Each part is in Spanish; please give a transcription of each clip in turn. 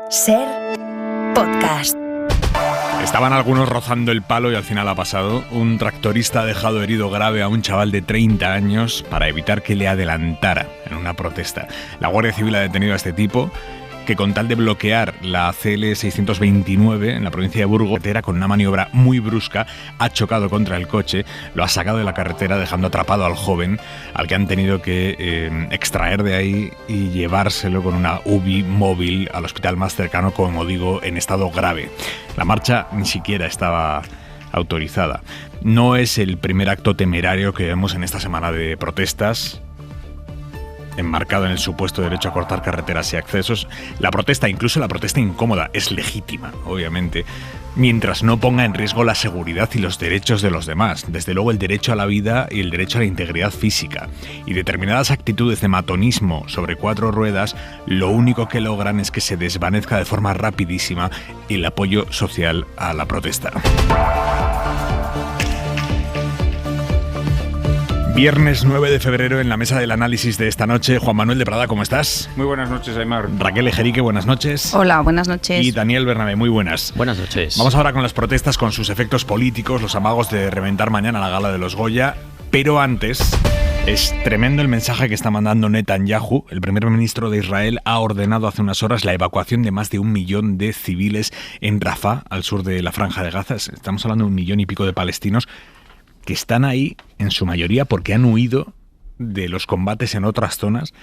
Ser podcast. Estaban algunos rozando el palo y al final ha pasado. Un tractorista ha dejado herido grave a un chaval de 30 años para evitar que le adelantara en una protesta. La Guardia Civil ha detenido a este tipo que, con tal de bloquear la CL 629 en la provincia de Burgos, con una maniobra muy brusca, ha chocado contra el coche, lo ha sacado de la carretera dejando atrapado al joven, al que han tenido que extraer de ahí y llevárselo con una UBI móvil al hospital más cercano, como digo, en estado grave. La marcha ni siquiera estaba autorizada. No es el primer acto temerario que vemos en esta semana de protestas, enmarcado en el supuesto derecho a cortar carreteras y accesos. La protesta, incluso la protesta incómoda, es legítima, obviamente, mientras no ponga en riesgo la seguridad y los derechos de los demás. Desde luego el derecho a la vida y el derecho a la integridad física. Y determinadas actitudes de matonismo sobre cuatro ruedas lo único que logran es que se desvanezca de forma rapidísima el apoyo social a la protesta. Viernes 9 de febrero, en la mesa del análisis de esta noche, Juan Manuel de Prada, ¿cómo estás? Muy buenas noches, Aymar. Raquel Ejerique, buenas noches. Hola, buenas noches. Y Daniel Bernabé, muy buenas. Buenas noches. Vamos ahora con las protestas, con sus efectos políticos, los amagos de reventar mañana la gala de los Goya. Pero antes, es tremendo el mensaje que está mandando Netanyahu. El primer ministro de Israel ha ordenado hace unas horas la evacuación de más de 1 millón de civiles en Rafah, al sur de la Franja de Gaza. Estamos hablando de 1 millón y pico de palestinos que están ahí en su mayoría porque han huido de los combates en otras zonas.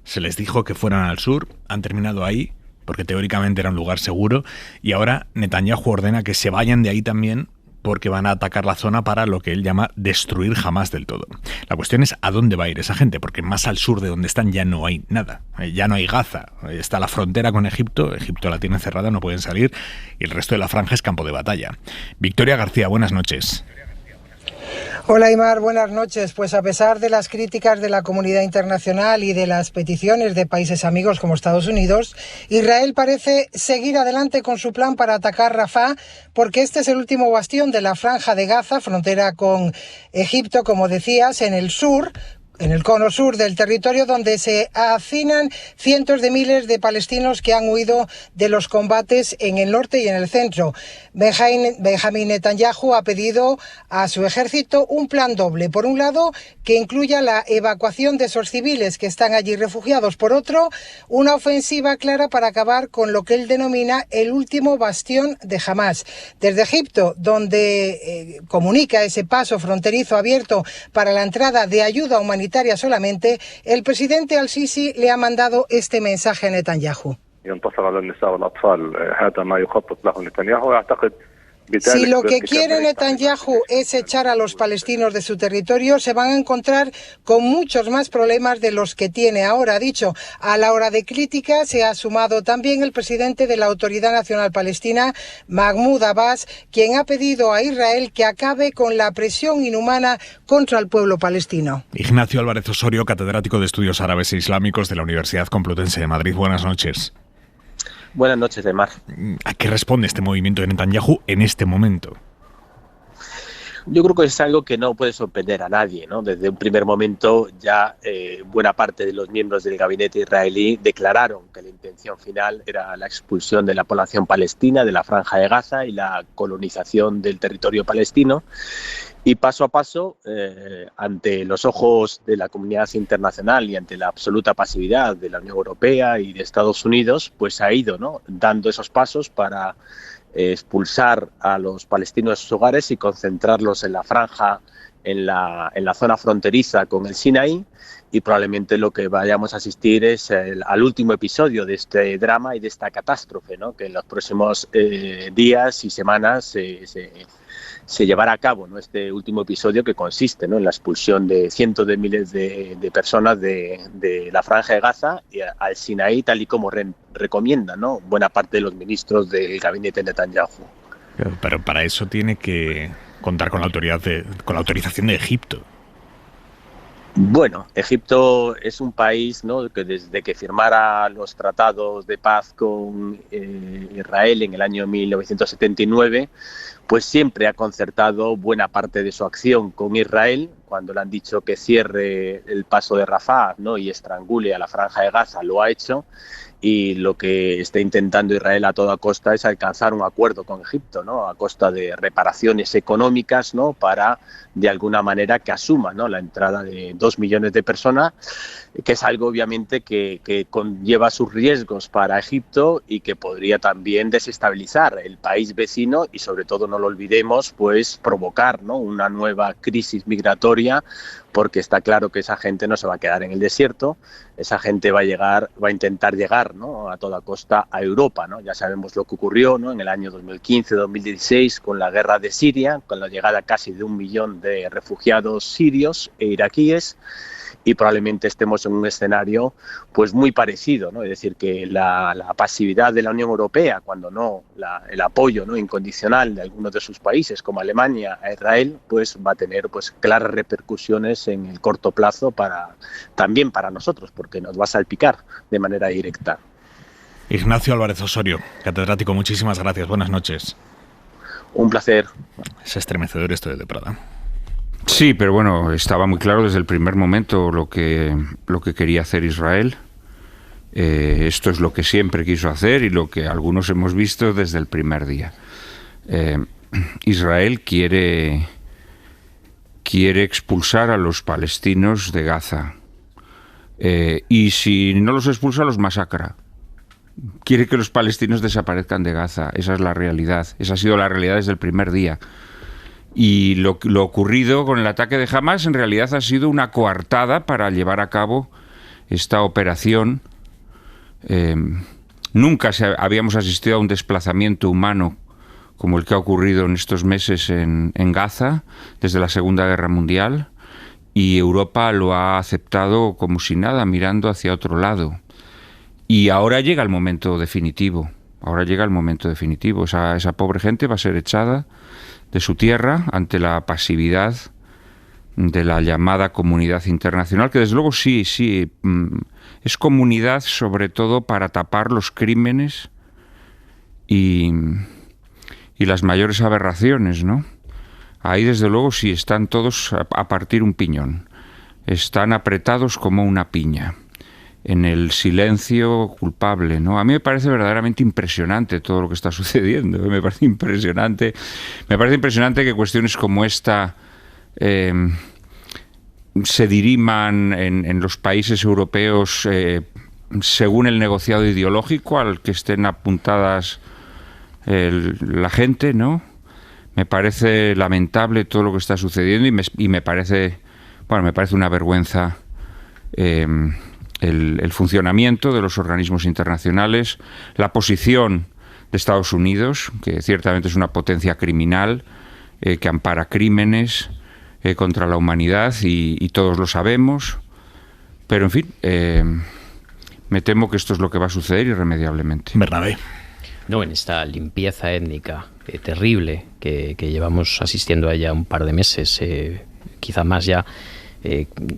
Se les dijo que fueran al sur, han terminado ahí porque teóricamente era un lugar seguro, y ahora Netanyahu ordena que se vayan de ahí también porque van a atacar la zona para lo que él llama destruir Hamás del todo. La cuestión es a dónde va a ir esa gente, porque más al sur de donde están ya no hay nada, ya no hay Gaza, está la frontera con Egipto la tiene cerrada, no pueden salir, y el resto de la franja es campo de batalla. Victoria García, buenas noches. Hola Aymar, buenas noches. Pues a pesar de las críticas de la comunidad internacional y de las peticiones de países amigos como Estados Unidos, Israel parece seguir adelante con su plan para atacar Rafah, porque este es el último bastión de la Franja de Gaza, frontera con Egipto, como decías, en el sur, en el cono sur del territorio, donde se hacinan cientos de miles de palestinos que han huido de los combates en el norte y en el centro. Benjamín Netanyahu ha pedido a su ejército un plan doble. Por un lado, que incluya la evacuación de esos civiles que están allí refugiados. Por otro, una ofensiva clara para acabar con lo que él denomina el último bastión de Hamás. Desde Egipto, donde comunica ese paso fronterizo abierto para la entrada de ayuda humanitaria solamente, el presidente al-Sisi le ha mandado este mensaje a Netanyahu. Si lo que quiere Netanyahu es echar a los palestinos de su territorio, se van a encontrar con muchos más problemas de los que tiene ahora. Ha dicho, a la hora de crítica se ha sumado también el presidente de la Autoridad Nacional Palestina, Mahmoud Abbas, quien ha pedido a Israel que acabe con la presión inhumana contra el pueblo palestino. Ignacio Álvarez Osorio, catedrático de Estudios Árabes e Islámicos de la Universidad Complutense de Madrid. Buenas noches. Buenas noches, Aymar. ¿A qué responde este movimiento de Netanyahu en este momento? Yo creo que es algo que no puede sorprender a nadie, ¿no? Desde un primer momento ya buena parte de los miembros del gabinete israelí declararon que la intención final era la expulsión de la población palestina de la Franja de Gaza y la colonización del territorio palestino. Y paso a paso, ante los ojos de la comunidad internacional y ante la absoluta pasividad de la Unión Europea y de Estados Unidos, pues ha ido, ¿no?, dando esos pasos para expulsar a los palestinos de sus hogares y concentrarlos en la franja, en la zona fronteriza con el Sinaí, y probablemente lo que vayamos a asistir es al último episodio de este drama y de esta catástrofe, ¿no?, que en los próximos días y semanas se llevará a cabo, ¿no?, este último episodio, que consiste, ¿no?, en la expulsión de cientos de miles de personas de la Franja de Gaza y al Sinaí, tal y como recomiendan, ¿no?, buena parte de los ministros del gabinete Netanyahu. Pero para eso tiene que contar con la autorización de Egipto. Bueno, Egipto es un país, ¿no?, que desde que firmara los tratados de paz con Israel en el año 1979, pues siempre ha concertado buena parte de su acción con Israel. Cuando le han dicho que cierre el paso de Rafah, ¿no?, y estrangule a la Franja de Gaza, lo ha hecho. y lo que está intentando Israel a toda costa es alcanzar un acuerdo con Egipto, ¿no? A costa de reparaciones económicas, ¿no? Para, de alguna manera, que asuma, ¿no? La entrada de 2 millones de personas, que es algo obviamente que conlleva sus riesgos para Egipto y que podría también desestabilizar el país vecino y, sobre todo, no lo olvidemos, pues provocar, ¿no? Una nueva crisis migratoria, porque está claro que esa gente no se va a quedar en el desierto, esa gente va a intentar llegar, ¿no? A toda costa a Europa, ¿no? Ya sabemos lo que ocurrió, ¿no? En el año 2015-2016 con la guerra de Siria, con la llegada casi de 1 millón de refugiados sirios e iraquíes, y probablemente estemos en un escenario pues muy parecido, ¿no? Es decir, que la pasividad de la Unión Europea, cuando no el apoyo, ¿no? Incondicional de algunos de sus países, como Alemania, a Israel, pues va a tener pues claras repercusiones en el corto plazo también para nosotros, porque nos va a salpicar de manera directa. Ignacio Álvarez Osorio, catedrático, muchísimas gracias. Buenas noches. Un placer. Es estremecedor esto de Prada. Sí, pero bueno, estaba muy claro desde el primer momento lo que quería hacer Israel. Esto es lo que siempre quiso hacer y lo que algunos hemos visto desde el primer día. Israel quiere expulsar a los palestinos de Gaza. Y si no los expulsa, los masacra. Quiere que los palestinos desaparezcan de Gaza. Esa es la realidad. Esa ha sido la realidad desde el primer día. Y lo ocurrido con el ataque de Hamas en realidad ha sido una coartada para llevar a cabo esta operación. Nunca habíamos asistido a un desplazamiento humano como el que ha ocurrido en estos meses en Gaza desde la Segunda Guerra Mundial, y Europa lo ha aceptado como si nada, mirando hacia otro lado. Y ahora llega el momento definitivo. Esa pobre gente va a ser echada de su tierra ante la pasividad de la llamada comunidad internacional, que desde luego sí, es comunidad sobre todo para tapar los crímenes y las mayores aberraciones, ¿no? Ahí desde luego sí están todos a partir un piñón, están apretados como una piña, en el silencio culpable, ¿no? A mí me parece verdaderamente impresionante todo lo que está sucediendo. Me parece impresionante que cuestiones como esta se diriman en los países europeos según el negociado ideológico al que estén apuntadas la gente, ¿no? Me parece lamentable todo lo que está sucediendo y me parece una vergüenza el funcionamiento de los organismos internacionales, la posición de Estados Unidos, que ciertamente es una potencia criminal, que ampara crímenes contra la humanidad y todos lo sabemos, pero en fin, me temo que esto es lo que va a suceder irremediablemente. Bernabé. No, en esta limpieza étnica terrible que llevamos asistiendo a ella un par de meses, quizá más ya,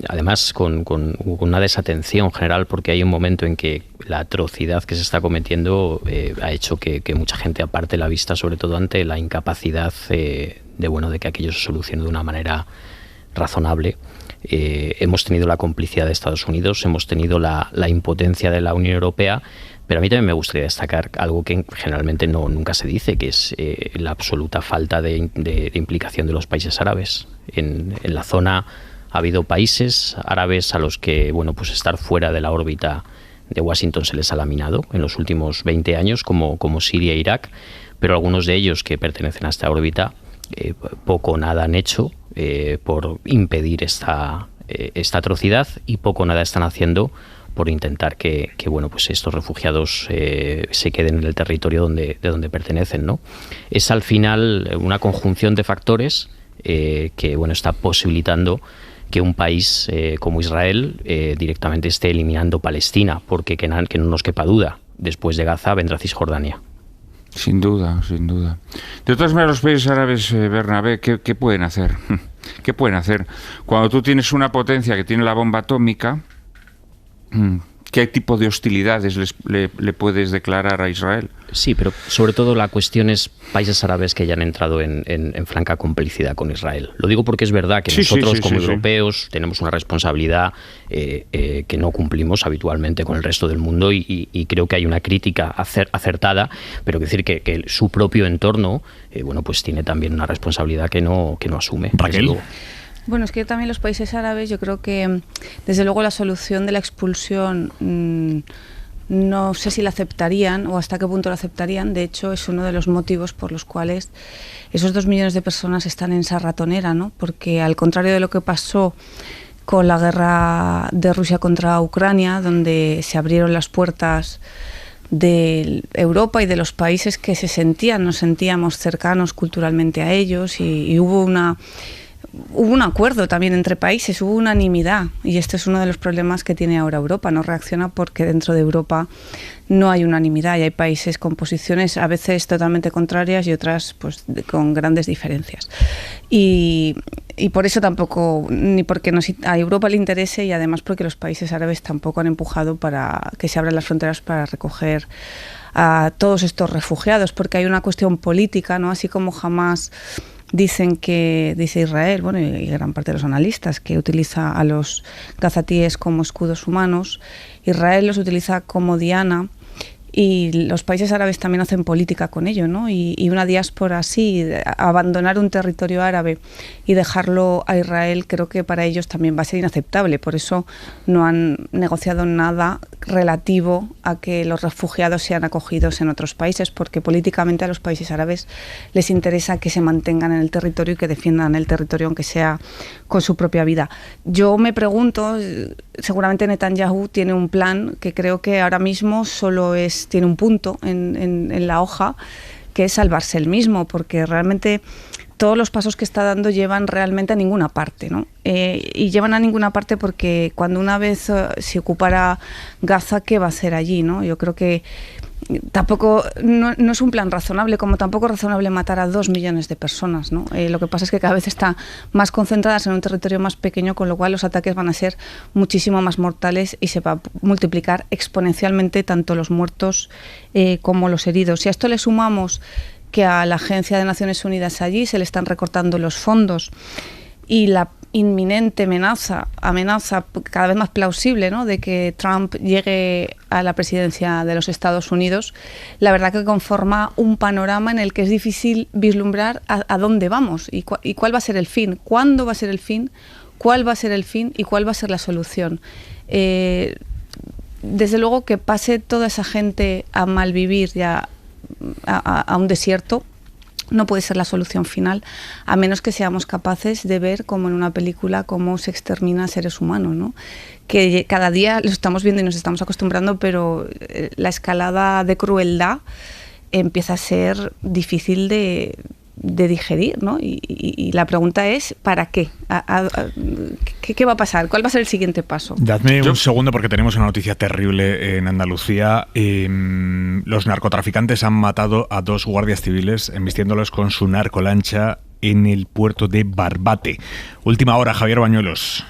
además con una desatención general, porque hay un momento en que la atrocidad que se está cometiendo ha hecho que mucha gente aparte la vista, sobre todo ante la incapacidad de que aquello se solucione de una manera razonable. Hemos tenido la complicidad de Estados Unidos, hemos tenido la impotencia de la Unión Europea, pero a mí también me gustaría destacar algo que generalmente nunca se dice, que es la absoluta falta de implicación de los países árabes. En la zona ha habido países árabes a los que, pues estar fuera de la órbita de Washington se les ha laminado en los últimos 20 años, como Siria e Irak, pero algunos de ellos que pertenecen a esta órbita poco o nada han hecho por impedir esta atrocidad, y poco o nada están haciendo por intentar que estos refugiados se queden en el territorio de donde pertenecen, ¿no? Es al final una conjunción de factores que está posibilitando que un país como Israel directamente esté eliminando Palestina, porque que no nos quepa duda, después de Gaza vendrá Cisjordania. Sin duda. De todas maneras, los países árabes, Bernabé, ¿qué pueden hacer? ¿Qué pueden hacer? Cuando tú tienes una potencia que tiene la bomba atómica, ¿qué tipo de hostilidades le puedes declarar a Israel? Sí, pero sobre todo la cuestión es países árabes que ya han entrado en franca complicidad con Israel. Lo digo porque es verdad que nosotros como europeos tenemos una responsabilidad que no cumplimos habitualmente con el resto del mundo y creo que hay una crítica acertada, pero quiero decir que su propio entorno pues tiene también una responsabilidad que no asume. Raquel. Bueno, es que también los países árabes, yo creo que desde luego la solución de la expulsión no sé si la aceptarían o hasta qué punto la aceptarían. De hecho, es uno de los motivos por los cuales esos 2 millones de personas están en esa ratonera, ¿no? Porque al contrario de lo que pasó con la guerra de Rusia contra Ucrania, donde se abrieron las puertas de Europa y de los países que nos sentíamos cercanos culturalmente a ellos y hubo un acuerdo también entre países, hubo unanimidad, y este es uno de los problemas que tiene ahora Europa. No reacciona porque dentro de Europa no hay unanimidad y hay países con posiciones a veces totalmente contrarias y otras pues con grandes diferencias. Y por eso tampoco, ni porque a Europa le interese, y además porque los países árabes tampoco han empujado para que se abran las fronteras para recoger a todos estos refugiados, porque hay una cuestión política, ¿no? Así como jamás dice Israel, bueno, y gran parte de los analistas, que utiliza a los gazatíes como escudos humanos, Israel los utiliza como diana, y los países árabes también hacen política con ello, ¿no? Y una diáspora así, abandonar un territorio árabe y dejarlo a Israel, creo que para ellos también va a ser inaceptable. Por eso no han negociado nada relativo a que los refugiados sean acogidos en otros países, porque políticamente a los países árabes les interesa que se mantengan en el territorio y que defiendan el territorio, aunque sea con su propia vida. Yo me pregunto, seguramente Netanyahu tiene un plan que creo que ahora mismo tiene un punto en la hoja, que es salvarse él mismo, porque realmente todos los pasos que está dando llevan realmente a ninguna parte, ¿no? Y llevan a ninguna parte porque cuando una vez se ocupara Gaza, ¿qué va a hacer allí, no? Yo creo que tampoco no es un plan razonable, como tampoco es razonable matar a 2 millones de personas, ¿no? Lo que pasa es que cada vez está más concentradas en un territorio más pequeño, con lo cual los ataques van a ser muchísimo más mortales y se va a multiplicar exponencialmente tanto los muertos como los heridos. Y a esto le sumamos que a la Agencia de Naciones Unidas allí se le están recortando los fondos y la inminente amenaza cada vez más plausible, ¿no?, de que Trump llegue a la presidencia de los Estados Unidos, la verdad que conforma un panorama en el que es difícil vislumbrar a dónde vamos y cuál va a ser el fin, cuándo va a ser el fin, cuál va a ser el fin y cuál va a ser la solución. Desde luego que pase toda esa gente a malvivir ya a un desierto no puede ser la solución final, a menos que seamos capaces de ver, como en una película, cómo se extermina a seres humanos, ¿no? Que cada día lo estamos viendo y nos estamos acostumbrando, pero la escalada de crueldad empieza a ser difícil de digerir, ¿no? Y la pregunta es, ¿para qué? ¿Qué va a pasar? ¿Cuál va a ser el siguiente paso? Dadme un segundo porque tenemos una noticia terrible en Andalucía. Los narcotraficantes han matado a 2 guardias civiles embistiéndolos con su narcolancha en el puerto de Barbate. Última hora, Javier Bañuelos.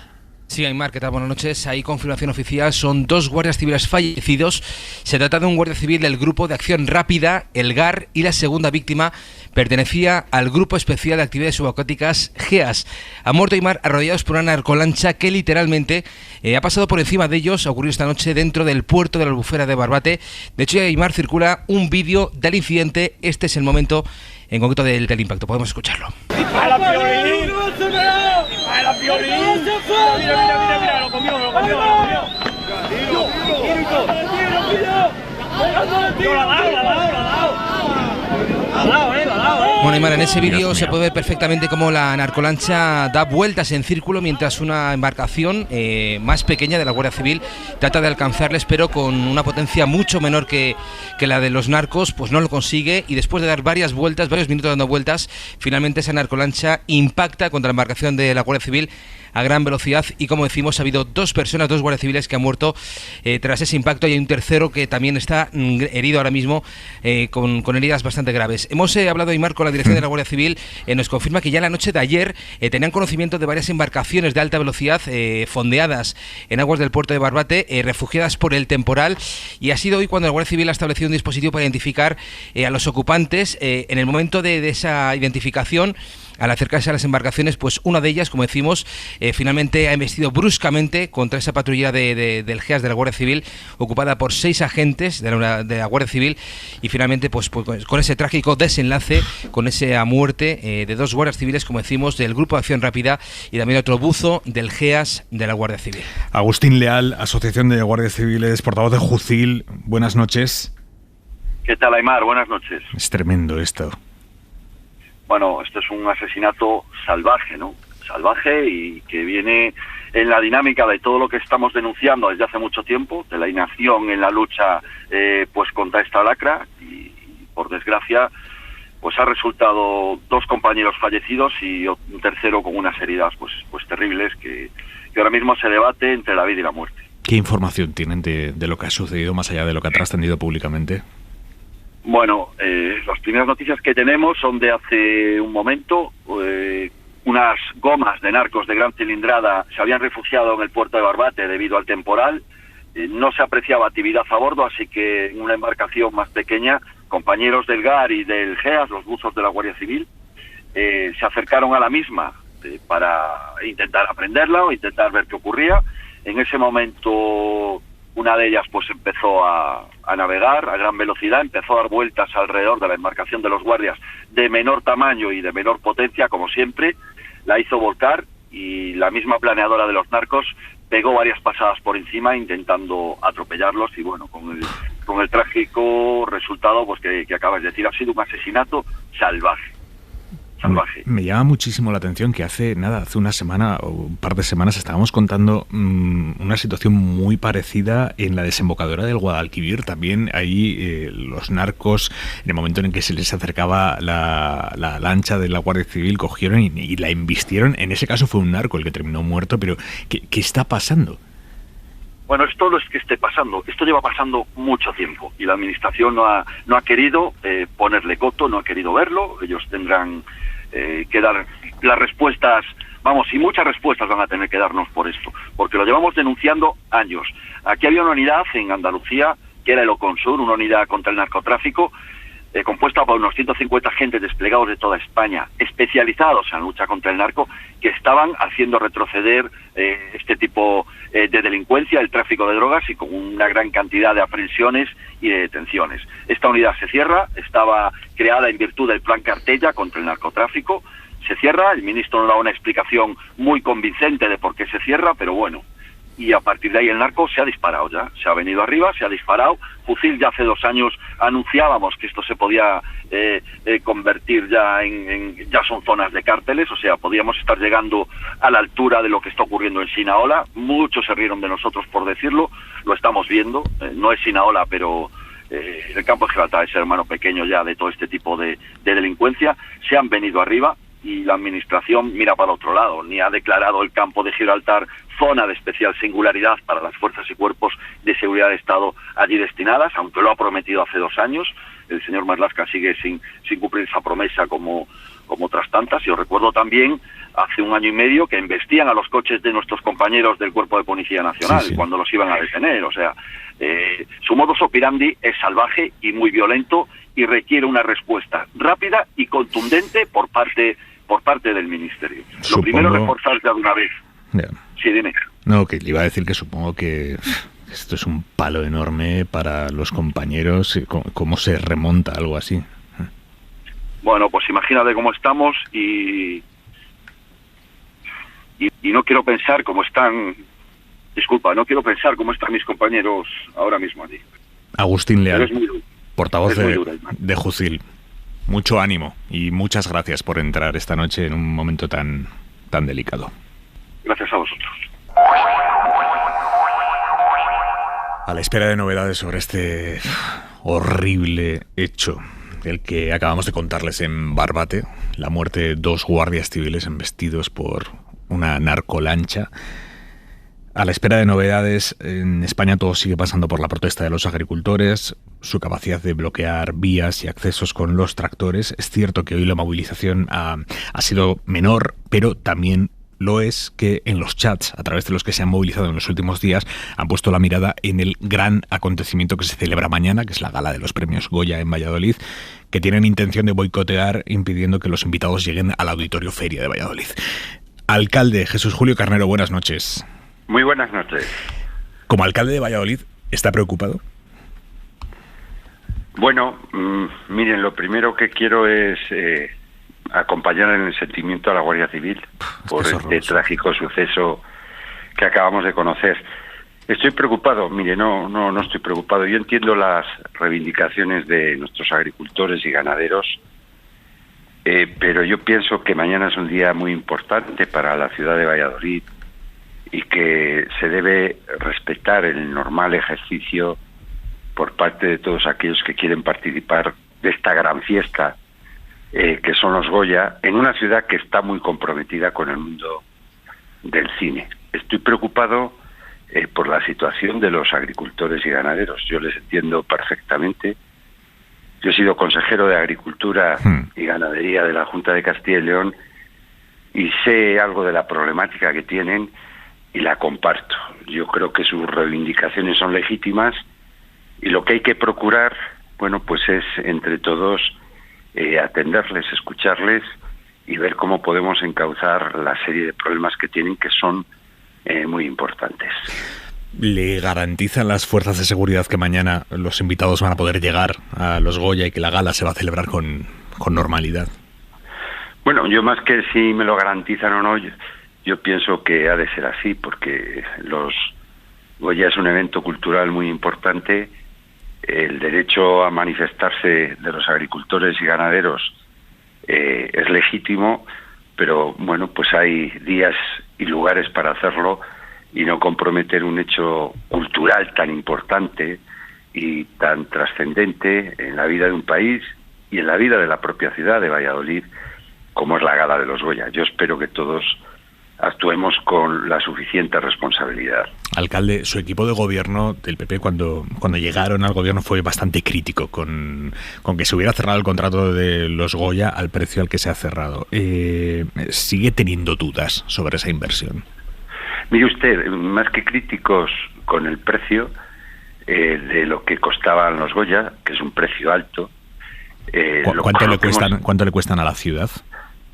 Sí, Aymar, ¿qué tal? Buenas noches. Hay confirmación oficial, son 2 guardias civiles fallecidos. Se trata de un guardia civil del Grupo de Acción Rápida, el GAR, y la segunda víctima pertenecía al Grupo Especial de Actividades Subacuáticas, GEAS. Han muerto, Aymar, arrollados por una narcolancha que literalmente ha pasado por encima de ellos. Ha ocurrido esta noche dentro del puerto de la Albufera de Barbate. De hecho, Aymar, circula un vídeo del incidente. Este es el momento en concreto del impacto. Podemos escucharlo. ¡Dispara, Piolín! ¡Dispara, Piolín! Mira, lo comió. Bueno, Aymar, en ese vídeo se puede ver perfectamente cómo la narcolancha da vueltas en círculo mientras una embarcación más pequeña de la Guardia Civil trata de alcanzarles, pero con una potencia mucho menor que la de los narcos, pues no lo consigue, y después de dar varios minutos dando vueltas, finalmente esa narcolancha impacta contra la embarcación de la Guardia Civil, a gran velocidad y, como decimos, ha habido 2 personas, 2 guardias civiles que han muerto tras ese impacto, y hay un tercero que también está herido ahora mismo con heridas bastante graves. Hemos hablado, Aimar, con la dirección de la Guardia Civil, nos confirma que ya la noche de ayer tenían conocimiento de varias embarcaciones de alta velocidad fondeadas en aguas del puerto de Barbate, refugiadas por el temporal, y ha sido hoy cuando la Guardia Civil ha establecido un dispositivo para identificar a los ocupantes. En el momento de esa identificación, al acercarse a las embarcaciones, pues una de ellas, como decimos, finalmente ha embestido bruscamente contra esa patrulla del GEAS de la Guardia Civil, ocupada por 6 agentes de la Guardia Civil, y finalmente pues con ese trágico desenlace, con esa muerte de 2 guardias civiles, como decimos, del Grupo de Acción Rápida, y también otro buzo del GEAS de la Guardia Civil. Agustín Leal, Asociación de Guardias Civiles, portavoz de JUCIL, buenas noches. ¿Qué tal, Aimar? Buenas noches. Es tremendo esto. Bueno, esto es un asesinato salvaje, ¿no? Salvaje, y que viene en la dinámica de todo lo que estamos denunciando desde hace mucho tiempo, de la inacción en la lucha pues contra esta lacra, y por desgracia pues ha resultado 2 compañeros fallecidos y un tercero con unas heridas pues terribles que ahora mismo se debate entre la vida y la muerte. ¿Qué información tienen de lo que ha sucedido, más allá de lo que ha trascendido públicamente? Bueno, las primeras noticias que tenemos son de hace un momento. Unas gomas de narcos de gran cilindrada se habían refugiado en el puerto de Barbate debido al temporal. No se apreciaba actividad a bordo, así que en una embarcación más pequeña, compañeros del GAR y del GEAS, los buzos de la Guardia Civil, se acercaron a la misma para intentar aprenderla o intentar ver qué ocurría. En ese momento, una de ellas pues empezó a navegar a gran velocidad, empezó a dar vueltas alrededor de la embarcación de los guardias de menor tamaño y de menor potencia, como siempre, la hizo volcar, y la misma planeadora de los narcos pegó varias pasadas por encima intentando atropellarlos, y bueno, con el trágico resultado pues que acabas de decir. Ha sido un asesinato salvaje. Me llama muchísimo la atención que hace una semana o un par de semanas estábamos contando una situación muy parecida en la desembocadura del Guadalquivir. También ahí los narcos, en el momento en que se les acercaba la lancha de la Guardia Civil, cogieron y la embistieron. En ese caso fue un narco el que terminó muerto, pero ¿qué está pasando? Bueno, esto no es que esté pasando, esto lleva pasando mucho tiempo, y la administración no ha querido ponerle coto, no ha querido verlo. Ellos tendrán que dar las respuestas, y muchas respuestas van a tener que darnos por esto, porque lo llevamos denunciando años. Aquí había una unidad en Andalucía, que era el Oconsur, una unidad contra el narcotráfico, compuesta por unos 150 agentes desplegados de toda España, especializados en la lucha contra el narco, que estaban haciendo retroceder este tipo de delincuencia, el tráfico de drogas, y con una gran cantidad de aprehensiones y de detenciones. Esta unidad se cierra, estaba creada en virtud del Plan Cartella contra el narcotráfico. Se cierra, el ministro nos da una explicación muy convincente de por qué se cierra, pero bueno, y a partir de ahí el narco se ha disparado ya, se ha venido arriba, se ha disparado. JUCIL ya hace 2 años anunciábamos que esto se podía convertir ya ya son zonas de cárteles, o sea, podíamos estar llegando a la altura de lo que está ocurriendo en Sinaola. Muchos se rieron de nosotros por decirlo, lo estamos viendo, no es Sinaola, pero el campo de Gibraltar es el hermano pequeño ya de todo este tipo de delincuencia. Se han venido arriba, y la administración mira para otro lado. Ni ha declarado el campo de Gibraltar zona de especial singularidad para las fuerzas y cuerpos de seguridad de Estado allí destinadas, aunque lo ha prometido hace 2 años. El señor Marlaska sigue sin cumplir esa promesa como otras tantas. Yo recuerdo también hace 1 año y medio que embestían a los coches de nuestros compañeros del Cuerpo de Policía Nacional, sí, cuando los iban a detener. O sea, su modus operandi es salvaje y muy violento, y requiere una respuesta rápida y contundente por parte del Ministerio. Lo primero es reforzar ya de una vez. Yeah. Sí, dime. No, que le iba a decir que supongo que esto es un palo enorme para los compañeros. ¿Cómo se remonta algo así? Bueno, pues imagínate cómo estamos, y no quiero pensar cómo están. Disculpa, no quiero pensar cómo están mis compañeros ahora mismo allí. Agustín Leal, es muy duro. Portavoz de JUCIL. Mucho ánimo y muchas gracias por entrar esta noche en un momento tan delicado. Gracias a vosotros. A la espera de novedades sobre este horrible hecho, el que acabamos de contarles en Barbate, la muerte de 2 guardias civiles embestidos por una narcolancha. A la espera de novedades, en España todo sigue pasando por la protesta de los agricultores, su capacidad de bloquear vías y accesos con los tractores. Es cierto que hoy la movilización ha sido menor, pero también lo es que en los chats, a través de los que se han movilizado en los últimos días, han puesto la mirada en el gran acontecimiento que se celebra mañana, que es la gala de los premios Goya en Valladolid, que tienen intención de boicotear, impidiendo que los invitados lleguen al Auditorio Feria de Valladolid. Alcalde Jesús Julio Carnero, buenas noches. Muy buenas noches. Como alcalde de Valladolid, ¿está preocupado? Bueno, miren, lo primero que quiero es acompañar en el sentimiento a la Guardia Civil por este trágico suceso que acabamos de conocer. Estoy preocupado, mire, no estoy preocupado. Yo entiendo las reivindicaciones de nuestros agricultores y ganaderos, pero yo pienso que mañana es un día muy importante para la ciudad de Valladolid y que se debe respetar el normal ejercicio por parte de todos aquellos que quieren participar de esta gran fiesta que son los Goya, en una ciudad que está muy comprometida con el mundo del cine. Estoy preocupado por la situación de los agricultores y ganaderos. Yo les entiendo perfectamente. Yo he sido consejero de Agricultura y Ganadería de la Junta de Castilla y León y sé algo de la problemática que tienen y la comparto. Yo creo que sus reivindicaciones son legítimas y lo que hay que procurar, bueno, pues es entre todos atenderles, escucharles y ver cómo podemos encauzar la serie de problemas que tienen, que son muy importantes. ¿Le garantizan las fuerzas de seguridad que mañana los invitados van a poder llegar a los Goya y que la gala se va a celebrar con normalidad? Bueno, yo más que si me lo garantizan o no, yo pienso que ha de ser así, porque los Goya es un evento cultural muy importante. El derecho a manifestarse de los agricultores y ganaderos es legítimo, pero bueno, pues hay días y lugares para hacerlo y no comprometer un hecho cultural tan importante y tan trascendente en la vida de un país y en la vida de la propia ciudad de Valladolid, como es la gala de los Goya. Yo espero que todos actuemos con la suficiente responsabilidad. Alcalde, su equipo de gobierno del PP cuando llegaron al gobierno fue bastante crítico con que se hubiera cerrado el contrato de los Goya al precio al que se ha cerrado. ¿Sigue teniendo dudas sobre esa inversión? Mire usted, más que críticos con el precio de lo que costaban los Goya, que es un precio alto. ¿Cuánto le cuestan a la ciudad?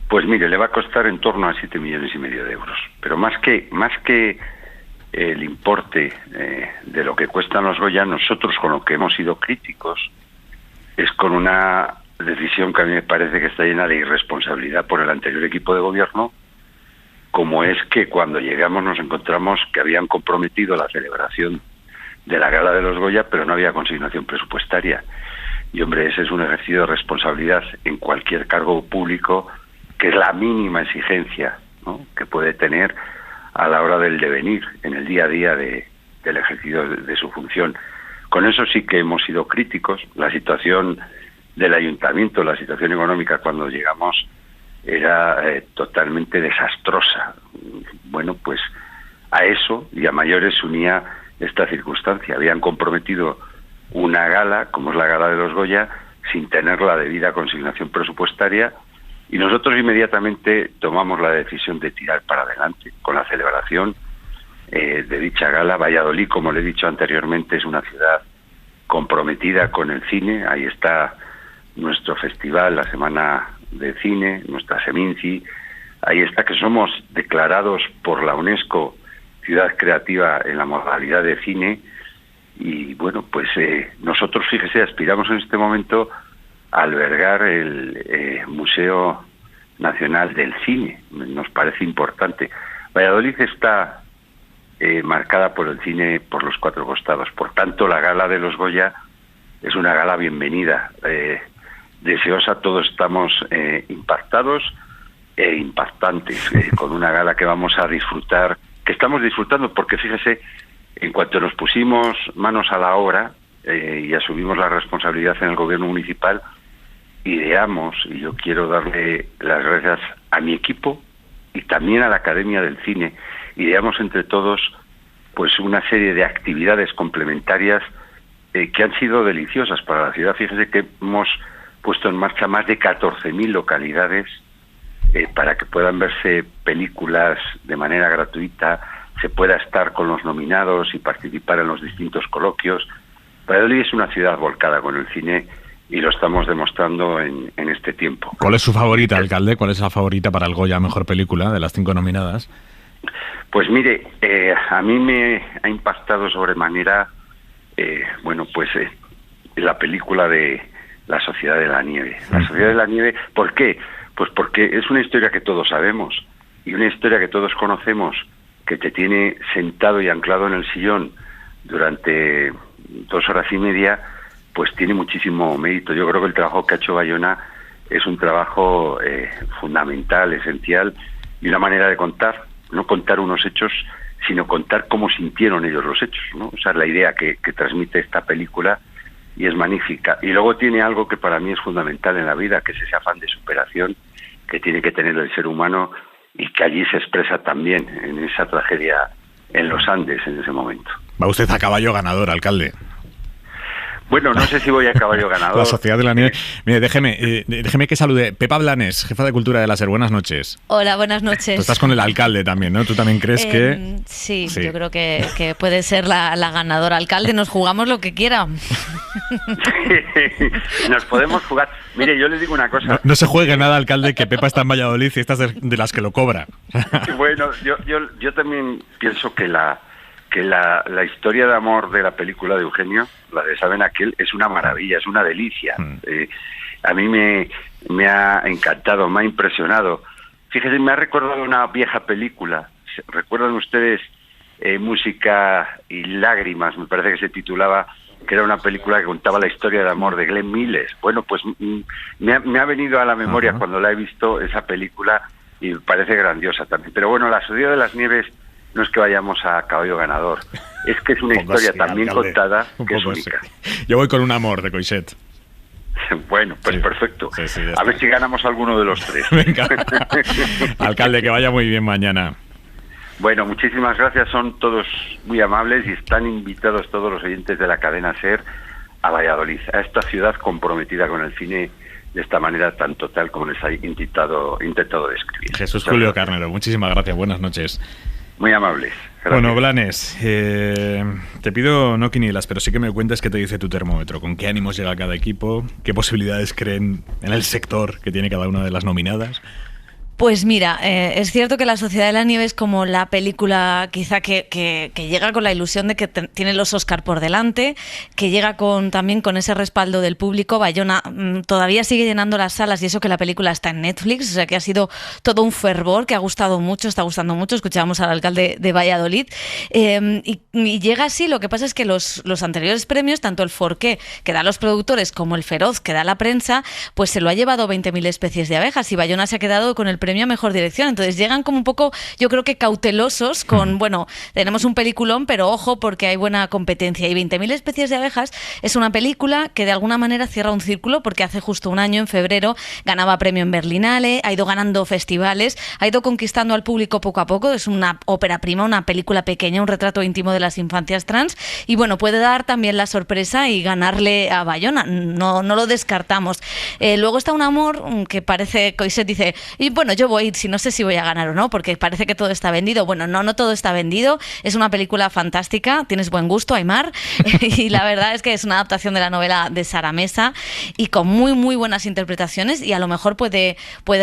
Pues mire, le va a costar en torno a 7,5 millones de euros. Pero más que el importe de lo que cuestan los Goya, nosotros con lo que hemos sido críticos es con una decisión que a mí me parece que está llena de irresponsabilidad por el anterior equipo de gobierno, como es que cuando llegamos nos encontramos que habían comprometido la celebración de la gala de los Goya, pero no había consignación presupuestaria. Y hombre, ese es un ejercicio de responsabilidad en cualquier cargo público, que es la mínima exigencia, ¿no?, que puede tener a la hora del devenir, en el día a día del ejercicio de su función. Con eso sí que hemos sido críticos. La situación del ayuntamiento, la situación económica cuando llegamos era totalmente desastrosa. Bueno, pues a eso y a mayores se unía esta circunstancia. Habían comprometido una gala, como es la gala de los Goya, sin tener la debida consignación presupuestaria, y nosotros inmediatamente tomamos la decisión de tirar para adelante con la celebración de dicha gala. Valladolid, como le he dicho anteriormente, es una ciudad comprometida con el cine. Ahí está nuestro festival, la Semana de Cine, nuestra Seminci. Ahí está que somos declarados por la UNESCO ciudad creativa en la modalidad de cine. Y bueno, pues nosotros, fíjese, aspiramos en este momento a albergar el Museo Nacional del Cine. Nos parece importante. Valladolid está marcada por el cine por los cuatro costados. Por tanto, la gala de los Goya es una gala bienvenida, deseosa. Todos estamos impactados e impactantes con una gala que vamos a disfrutar, que estamos disfrutando, porque fíjese, en cuanto nos pusimos manos a la obra y asumimos la responsabilidad en el gobierno municipal, ideamos, y yo quiero darle las gracias a mi equipo y también a la Academia del Cine, ideamos entre todos pues una serie de actividades complementarias que han sido deliciosas para la ciudad. Fíjese que hemos puesto en marcha más de 14.000 localidades para que puedan verse películas de manera gratuita, se pueda estar con los nominados y participar en los distintos coloquios. Valladolid es una ciudad volcada con el cine y lo estamos demostrando en este tiempo. ¿Cuál es su favorita, alcalde? ¿Cuál es la favorita para el Goya Mejor Película de las 5 nominadas? Pues mire, a mí me ha impactado sobremanera, la película de La Sociedad de la Nieve. La Sociedad de la Nieve, ¿por qué? Pues porque es una historia que todos sabemos y una historia que todos conocemos, que te tiene sentado y anclado en el sillón durante 2 horas y media, pues tiene muchísimo mérito. Yo creo que el trabajo que ha hecho Bayona es un trabajo fundamental, esencial, y una manera de contar, no contar unos hechos, sino contar cómo sintieron ellos los hechos, ¿no? O sea, la idea que transmite esta película, y es magnífica. Y luego tiene algo que para mí es fundamental en la vida, que es ese afán de superación que tiene que tener el ser humano y que allí se expresa también en esa tragedia en los Andes en ese momento. Va usted a caballo ganador, alcalde. Bueno, no sé si voy a caballo ganador. La Sociedad de la Nieve. Mire, déjeme que salude. Pepa Blanes, jefa de Cultura de la SER. Buenas noches. Hola, buenas noches. Tú estás con el alcalde también, ¿no? ¿Tú también crees que...? Sí, yo creo que puede ser la ganadora. Alcalde, nos jugamos lo que quiera. Nos podemos jugar. Mire, yo les digo una cosa. No se juegue nada, alcalde, que Pepa está en Valladolid y esta es de las que lo cobra. Bueno, yo también pienso que la historia de amor de la película de Eugenio, la de Saben Aquel, es una maravilla, es una delicia. A mí me ha encantado, me ha impresionado. Fíjense, me ha recordado una vieja película. ¿Recuerdan ustedes Música y Lágrimas? Me parece que se titulaba, que era una película que contaba la historia de amor de Glenn Miles. Bueno, pues me ha venido a la memoria cuando la he visto esa película y me parece grandiosa también. Pero bueno, La Sociedad de las Nieves no es que vayamos a caballo ganador, es que es una historia también contada que es única. Yo voy con Un amor de Coixet. Bueno, pues sí, perfecto. Sí, a ver si ganamos alguno de los tres. Venga. Alcalde, que vaya muy bien mañana. Bueno, muchísimas gracias, son todos muy amables y están invitados todos los oyentes de la cadena SER a Valladolid, a esta ciudad comprometida con el cine de esta manera tan total como les ha intentado describir. Jesús Julio Carnero, muchísimas gracias, buenas noches. Muy amables. Gracias. Bueno, Blanes, te pido no quinielas, pero sí que me cuentes qué te dice tu termómetro, con qué ánimos llega cada equipo, qué posibilidades creen en el sector que tiene cada una de las nominadas. Pues mira, es cierto que La Sociedad de la Nieve es como la película quizá que llega con la ilusión de que tiene los Oscar por delante, que llega también con ese respaldo del público. Bayona todavía sigue llenando las salas y eso que la película está en Netflix, o sea que ha sido todo un fervor, que ha gustado mucho, está gustando mucho. Escuchábamos al alcalde de Valladolid y llega así. Lo que pasa es que los anteriores premios, tanto el Forqué que da los productores como el Feroz que da la prensa, pues se lo ha llevado 20.000 especies de abejas y Bayona se ha quedado con el premio a Mejor Dirección. Entonces llegan como un poco, yo creo que cautelosos con, bueno, tenemos un peliculón, pero ojo porque hay buena competencia. Y 20.000 especies de abejas es una película que de alguna manera cierra un círculo porque hace justo un año, en febrero, ganaba premio en Berlinale, ha ido ganando festivales, ha ido conquistando al público poco a poco. Es una ópera prima, una película pequeña, un retrato íntimo de las infancias trans y bueno, puede dar también la sorpresa y ganarle a Bayona, no lo descartamos. Luego está Un amor que parece, Coixet dice, y bueno, yo voy, si no sé si voy a ganar o no, porque parece que todo está vendido. Bueno, no todo está vendido. Es una película fantástica, tienes buen gusto, Aimar, y la verdad es que es una adaptación de la novela de Sara Mesa y con muy, muy buenas interpretaciones y a lo mejor puede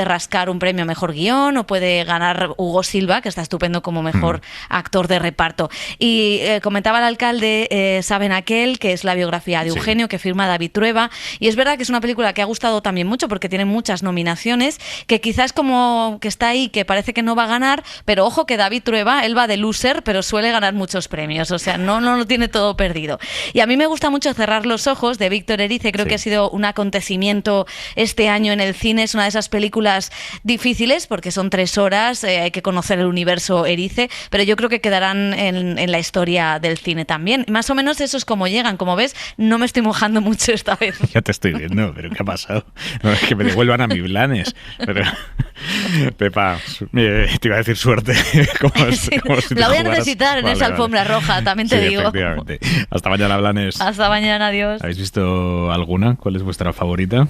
rascar un premio a Mejor Guión o puede ganar Hugo Silva, que está estupendo como mejor actor de reparto. Y comentaba el alcalde, Saben Aquel, que es la biografía de Eugenio, que firma David Trueba, y es verdad que es una película que ha gustado también mucho porque tiene muchas nominaciones, que quizás como que está ahí, que parece que no va a ganar, pero ojo que David Trueba, él va de loser, pero suele ganar muchos premios, o sea, no lo tiene todo perdido. Y a mí me gusta mucho Cerrar los ojos, de Víctor Erice, creo que ha sido un acontecimiento este año en el cine, es una de esas películas difíciles, porque son 3 horas, hay que conocer el universo Erice, pero yo creo que quedarán en la historia del cine también. Más o menos eso es como llegan, como ves, no me estoy mojando mucho esta vez. Ya te estoy viendo, pero ¿qué ha pasado? No, es que me devuelvan a mi Blanes, pero... Pepa, te iba a decir suerte. La voy a necesitar en esa alfombra roja, también te digo. Efectivamente. Hasta mañana, Blanes. Hasta mañana, adiós. ¿Habéis visto alguna? ¿Cuál es vuestra favorita?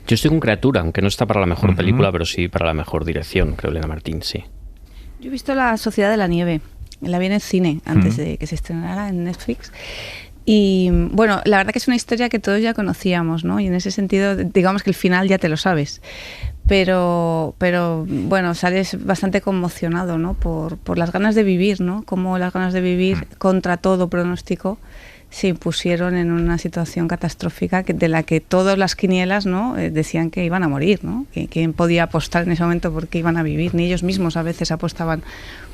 Yo estoy con Criatura, aunque no está para la mejor película, pero sí para la mejor dirección, creo, Elena Martín, sí. Yo he visto La Sociedad de la Nieve. La vi en el cine antes de que se estrenara en Netflix. Y bueno, la verdad que es una historia que todos ya conocíamos, ¿no? Y en ese sentido, digamos que el final ya te lo sabes. Pero bueno, sales bastante conmocionado, ¿no? Por las ganas de vivir, ¿no? Como las ganas de vivir contra todo pronóstico se impusieron en una situación catastrófica de la que todas las quinielas, ¿no? Decían que iban a morir, ¿no? ¿Quién podía apostar en ese momento por qué iban a vivir? Ni ellos mismos a veces apostaban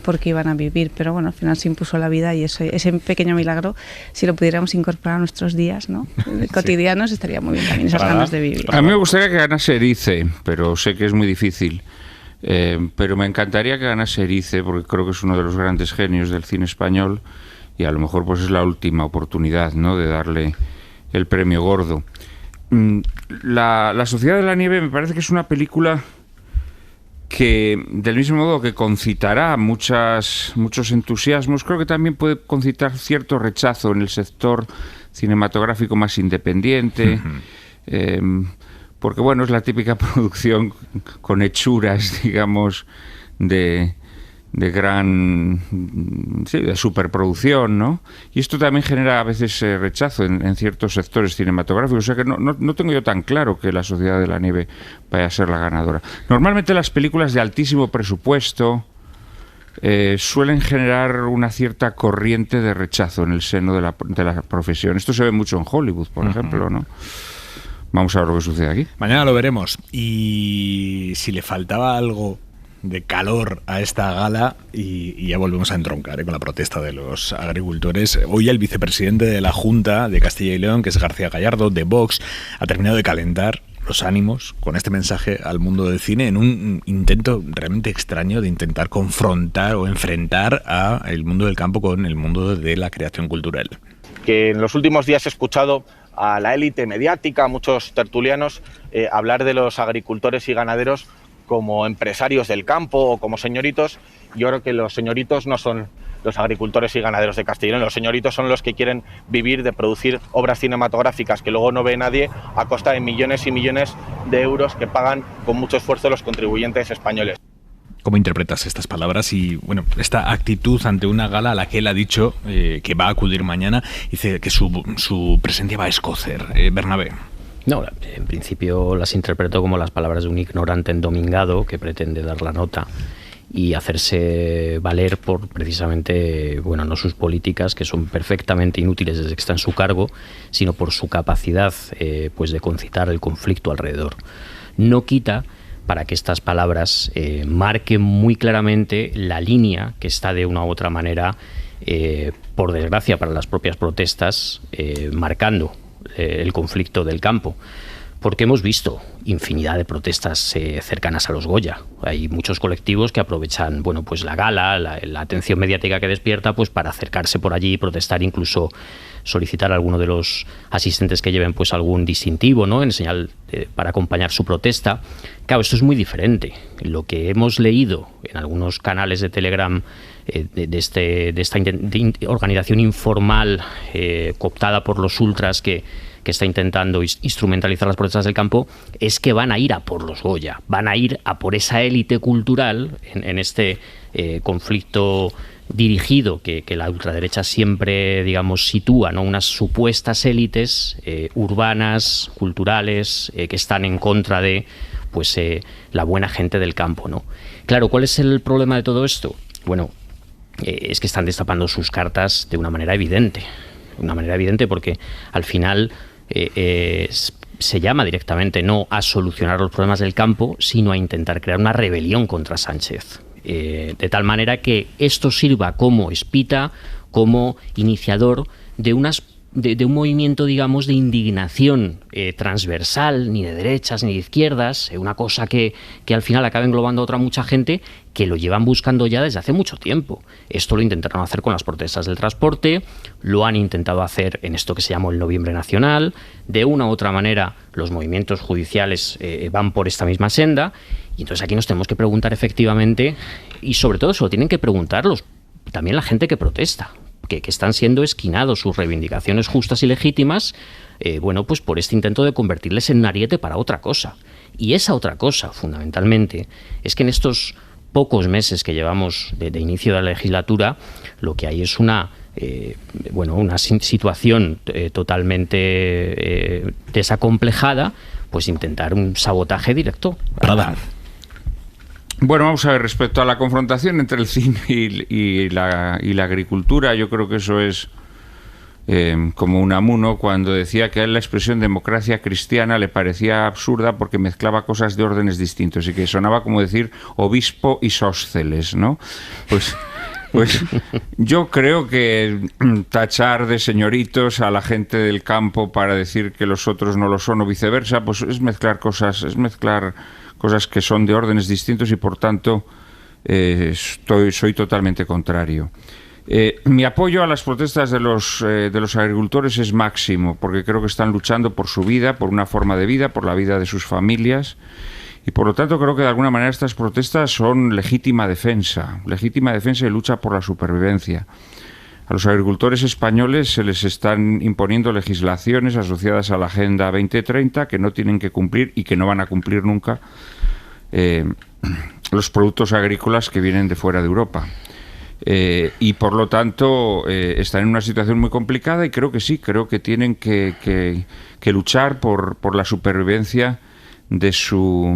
por qué iban a vivir, pero bueno, al final se impuso la vida y ese pequeño milagro, si lo pudiéramos incorporar a nuestros días, ¿no? Cotidianos, estaría muy bien también esas ganas de vivir. A mí me gustaría que ganase Erice, pero sé que es muy difícil. Pero me encantaría que ganase Erice, porque creo que es uno de los grandes genios del cine español, y a lo mejor pues es la última oportunidad, ¿no?, de darle el premio gordo. La Sociedad de la Nieve me parece que es una película que, del mismo modo que concitará muchos entusiasmos, creo que también puede concitar cierto rechazo en el sector cinematográfico más independiente, porque bueno, es la típica producción con hechuras, digamos, de superproducción, ¿no? Y esto también genera a veces rechazo en ciertos sectores cinematográficos. O sea que no tengo yo tan claro que La Sociedad de la Nieve vaya a ser la ganadora. Normalmente las películas de altísimo presupuesto suelen generar una cierta corriente de rechazo en el seno de la profesión. Esto se ve mucho en Hollywood, por ejemplo, ¿no? Vamos a ver lo que sucede aquí. Mañana lo veremos. Y si le faltaba algo de calor a esta gala, y ya volvemos a entroncar con la protesta de los agricultores. Hoy el vicepresidente de la Junta de Castilla y León, que es García Gallardo, de Vox, ha terminado de calentar los ánimos con este mensaje al mundo del cine en un intento realmente extraño de intentar confrontar o enfrentar a el mundo del campo con el mundo de la creación cultural. Que en los últimos días he escuchado a la élite mediática, a muchos tertulianos, hablar de los agricultores y ganaderos como empresarios del campo o como señoritos. Yo creo que los señoritos no son los agricultores y ganaderos de Castilla y León. Los señoritos son los que quieren vivir de producir obras cinematográficas que luego no ve nadie a costa de millones y millones de euros que pagan con mucho esfuerzo los contribuyentes españoles. ¿Cómo interpretas estas palabras y bueno, esta actitud ante una gala a la que él ha dicho que va a acudir mañana? Dice que su presencia va a escocer. Bernabé. No, en principio las interpreto como las palabras de un ignorante endomingado que pretende dar la nota y hacerse valer por precisamente, bueno, no sus políticas, que son perfectamente inútiles desde que está en su cargo, sino por su capacidad pues de concitar el conflicto alrededor. No quita para que estas palabras marquen muy claramente la línea que está de una u otra manera, por desgracia para las propias protestas, marcando el conflicto del campo, porque hemos visto infinidad de protestas cercanas a los Goya. Hay muchos colectivos que aprovechan, bueno, pues la gala, la atención mediática que despierta, pues para acercarse por allí y protestar, incluso solicitar a alguno de los asistentes que lleven pues algún distintivo, ¿no?, en señal para acompañar su protesta. Claro, esto es muy diferente. Lo que hemos leído en algunos canales de Telegram de esta organización informal cooptada por los ultras que está intentando instrumentalizar las protestas del campo, es que van a ir a por los Goya, van a ir a por esa élite cultural en este conflicto dirigido que la ultraderecha siempre, digamos, sitúa, ¿no?, unas supuestas élites urbanas, culturales, que están en contra de pues la buena gente del campo, ¿no? Claro, ¿cuál es el problema de todo esto? Bueno, es que están destapando sus cartas de una manera evidente. Porque al final se llama directamente no a solucionar los problemas del campo, sino a intentar crear una rebelión contra Sánchez. De tal manera que esto sirva como espita, como iniciador de unas de un movimiento, digamos, de indignación transversal, ni de derechas ni de izquierdas, una cosa que al final acaba englobando a otra mucha gente que lo llevan buscando ya desde hace mucho tiempo. Esto lo intentaron hacer con las protestas del transporte, lo han intentado hacer en esto que se llamó el Noviembre Nacional, de una u otra manera los movimientos judiciales van por esta misma senda, y entonces aquí nos tenemos que preguntar efectivamente, y sobre todo se lo tienen que preguntar también la gente que protesta, que están siendo esquinados sus reivindicaciones justas y legítimas, pues por este intento de convertirles en un ariete para otra cosa. Y esa otra cosa, fundamentalmente, es que en estos pocos meses que llevamos de inicio de la legislatura, lo que hay es una situación totalmente desacomplejada, pues intentar un sabotaje directo. Prada. Bueno, vamos a ver, respecto a la confrontación entre el cine y la agricultura, yo creo que eso es como Unamuno cuando decía que a él la expresión democracia cristiana le parecía absurda porque mezclaba cosas de órdenes distintos y que sonaba como decir obispo y sósceles, ¿no? Pues yo creo que tachar de señoritos a la gente del campo para decir que los otros no lo son o viceversa, pues es mezclar cosas que son de órdenes distintos y por tanto soy totalmente contrario. Mi apoyo a las protestas de los agricultores es máximo, porque creo que están luchando por su vida, por una forma de vida, por la vida de sus familias, y por lo tanto creo que de alguna manera estas protestas son legítima defensa y lucha por la supervivencia. A los agricultores españoles se les están imponiendo legislaciones asociadas a la Agenda 2030 que no tienen que cumplir y que no van a cumplir nunca los productos agrícolas que vienen de fuera de Europa. Y por lo tanto están en una situación muy complicada y creo que tienen que luchar por la supervivencia de su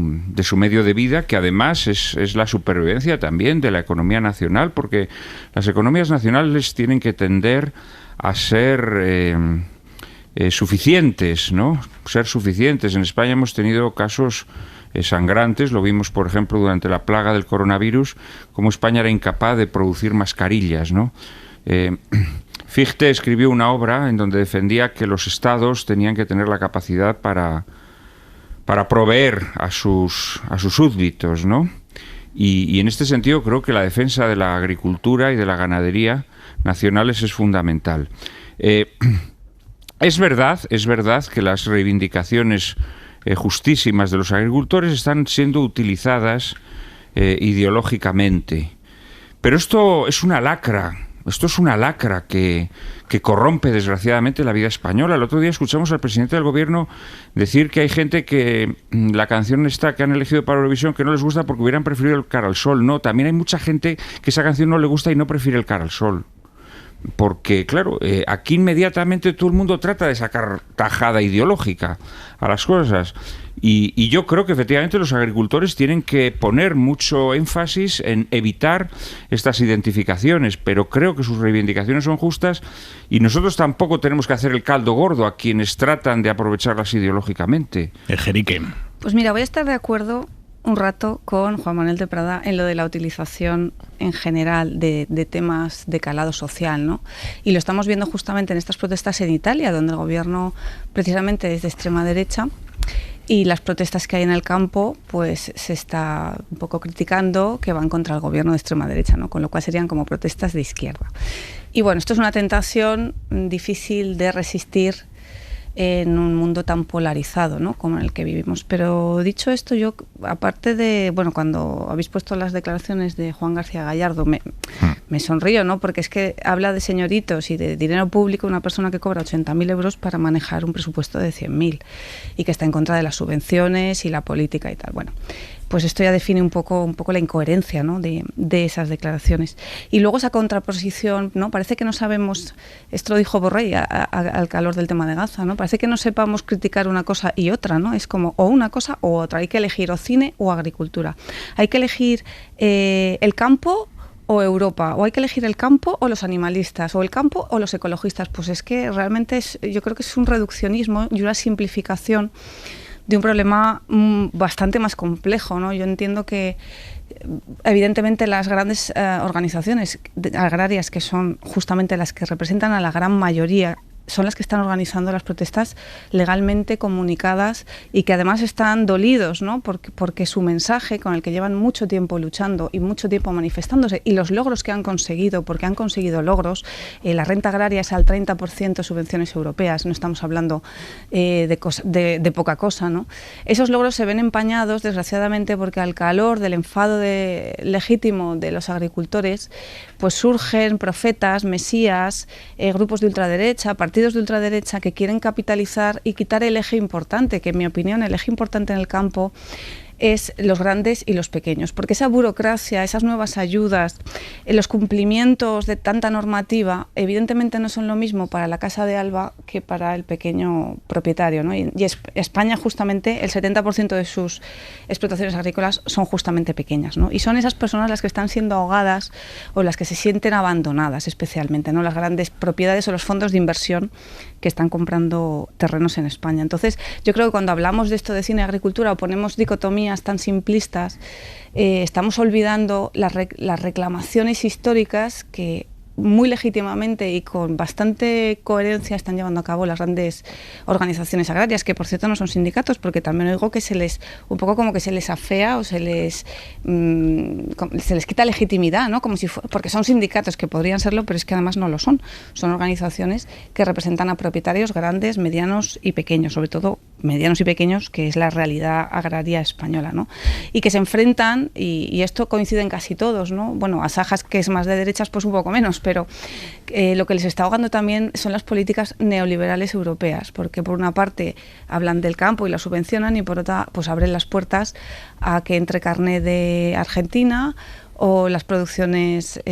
medio de vida, que además es la supervivencia también de la economía nacional, porque las economías nacionales tienen que tender a ser suficientes, ¿no? Ser suficientes. En España hemos tenido casos sangrantes, lo vimos por ejemplo durante la plaga del coronavirus, como España era incapaz de producir mascarillas, ¿no? Fichte escribió una obra en donde defendía que los estados tenían que tener la capacidad para proveer a sus súbditos, ¿no? Y en este sentido creo que la defensa de la agricultura y de la ganadería nacionales es fundamental. Es verdad que las reivindicaciones justísimas de los agricultores están siendo utilizadas ideológicamente, pero esto es una lacra que corrompe desgraciadamente la vida española. El otro día escuchamos al presidente del gobierno decir que hay gente que la canción esta que han elegido para Eurovisión que no les gusta porque hubieran preferido el Cara al Sol. No, también hay mucha gente que esa canción no le gusta y no prefiere el Cara al Sol. Porque, claro, aquí inmediatamente todo el mundo trata de sacar tajada ideológica a las cosas. Y yo creo que efectivamente los agricultores tienen que poner mucho énfasis en evitar estas identificaciones, pero creo que sus reivindicaciones son justas y nosotros tampoco tenemos que hacer el caldo gordo a quienes tratan de aprovecharlas ideológicamente. Ejerique. Pues mira, voy a estar de acuerdo un rato con Juan Manuel de Prada en lo de la utilización en general de temas de calado social, ¿no? Y lo estamos viendo justamente en estas protestas en Italia, donde el gobierno precisamente es de extrema derecha y las protestas que hay en el campo pues se está un poco criticando que van contra el gobierno de extrema derecha, ¿no? Con lo cual serían como protestas de izquierda. Y bueno, esto es una tentación difícil de resistir en un mundo tan polarizado, ¿no?, como en el que vivimos. Pero dicho esto, yo, aparte de, bueno, cuando habéis puesto las declaraciones de Juan García Gallardo, me sonrío, ¿no?, porque es que habla de señoritos y de dinero público, una persona que cobra 80.000 euros para manejar un presupuesto de 100.000 y que está en contra de las subvenciones y la política y tal. Bueno, pues esto ya define un poco la incoherencia, ¿no?, de esas declaraciones. Y luego esa contraposición, ¿no? Parece que no sabemos, esto lo dijo Borrell al calor del tema de Gaza, ¿no? Parece que no sepamos criticar una cosa y otra, ¿no? Es como o una cosa o otra. Hay que elegir o cine o agricultura. Hay que elegir el campo o Europa, o hay que elegir el campo o los animalistas, o el campo o los ecologistas. Pues es que realmente yo creo que es un reduccionismo y una simplificación de un problema bastante más complejo, ¿no? Yo entiendo que evidentemente las grandes organizaciones agrarias, que son justamente las que representan a la gran mayoría, son las que están organizando las protestas legalmente comunicadas y que además están dolidos, ¿no? Porque su mensaje, con el que llevan mucho tiempo luchando y mucho tiempo manifestándose, y los logros que han conseguido, porque han conseguido logros, la renta agraria es al 30% de subvenciones europeas, no estamos hablando de poca cosa, ¿no? Esos logros se ven empañados, desgraciadamente, porque al calor del enfado legítimo de los agricultores, pues surgen profetas, mesías, grupos de ultraderecha, partidos de ultraderecha que quieren capitalizar y quitar el eje importante, que en mi opinión el eje importante en el campo es los grandes y los pequeños, porque esa burocracia, esas nuevas ayudas, los cumplimientos de tanta normativa, evidentemente no son lo mismo para la Casa de Alba que para el pequeño propietario, ¿no? Y España, justamente, el 70% de sus explotaciones agrícolas son justamente pequeñas, ¿no? Y son esas personas las que están siendo ahogadas o las que se sienten abandonadas especialmente, ¿no? Las grandes propiedades o los fondos de inversión que están comprando terrenos en España. Entonces, yo creo que cuando hablamos de esto de cine y agricultura o ponemos dicotomías tan simplistas, estamos olvidando las reclamaciones históricas que muy legítimamente y con bastante coherencia están llevando a cabo las grandes organizaciones agrarias, que por cierto no son sindicatos, porque también oigo que un poco como que se les afea o se les quita legitimidad, ¿no? Como si porque son sindicatos que podrían serlo, pero es que además no lo son. Son organizaciones que representan a propietarios grandes, medianos y pequeños, sobre todo medianos y pequeños, que es la realidad agraria española, ¿no? Y que se enfrentan, y esto coincide en casi todos, ¿no? Bueno, Asajas, que es más de derechas, pues un poco menos, pero lo que les está ahogando también son las políticas neoliberales europeas, porque por una parte hablan del campo y la subvencionan, y por otra pues abren las puertas a que entre carne de Argentina o las producciones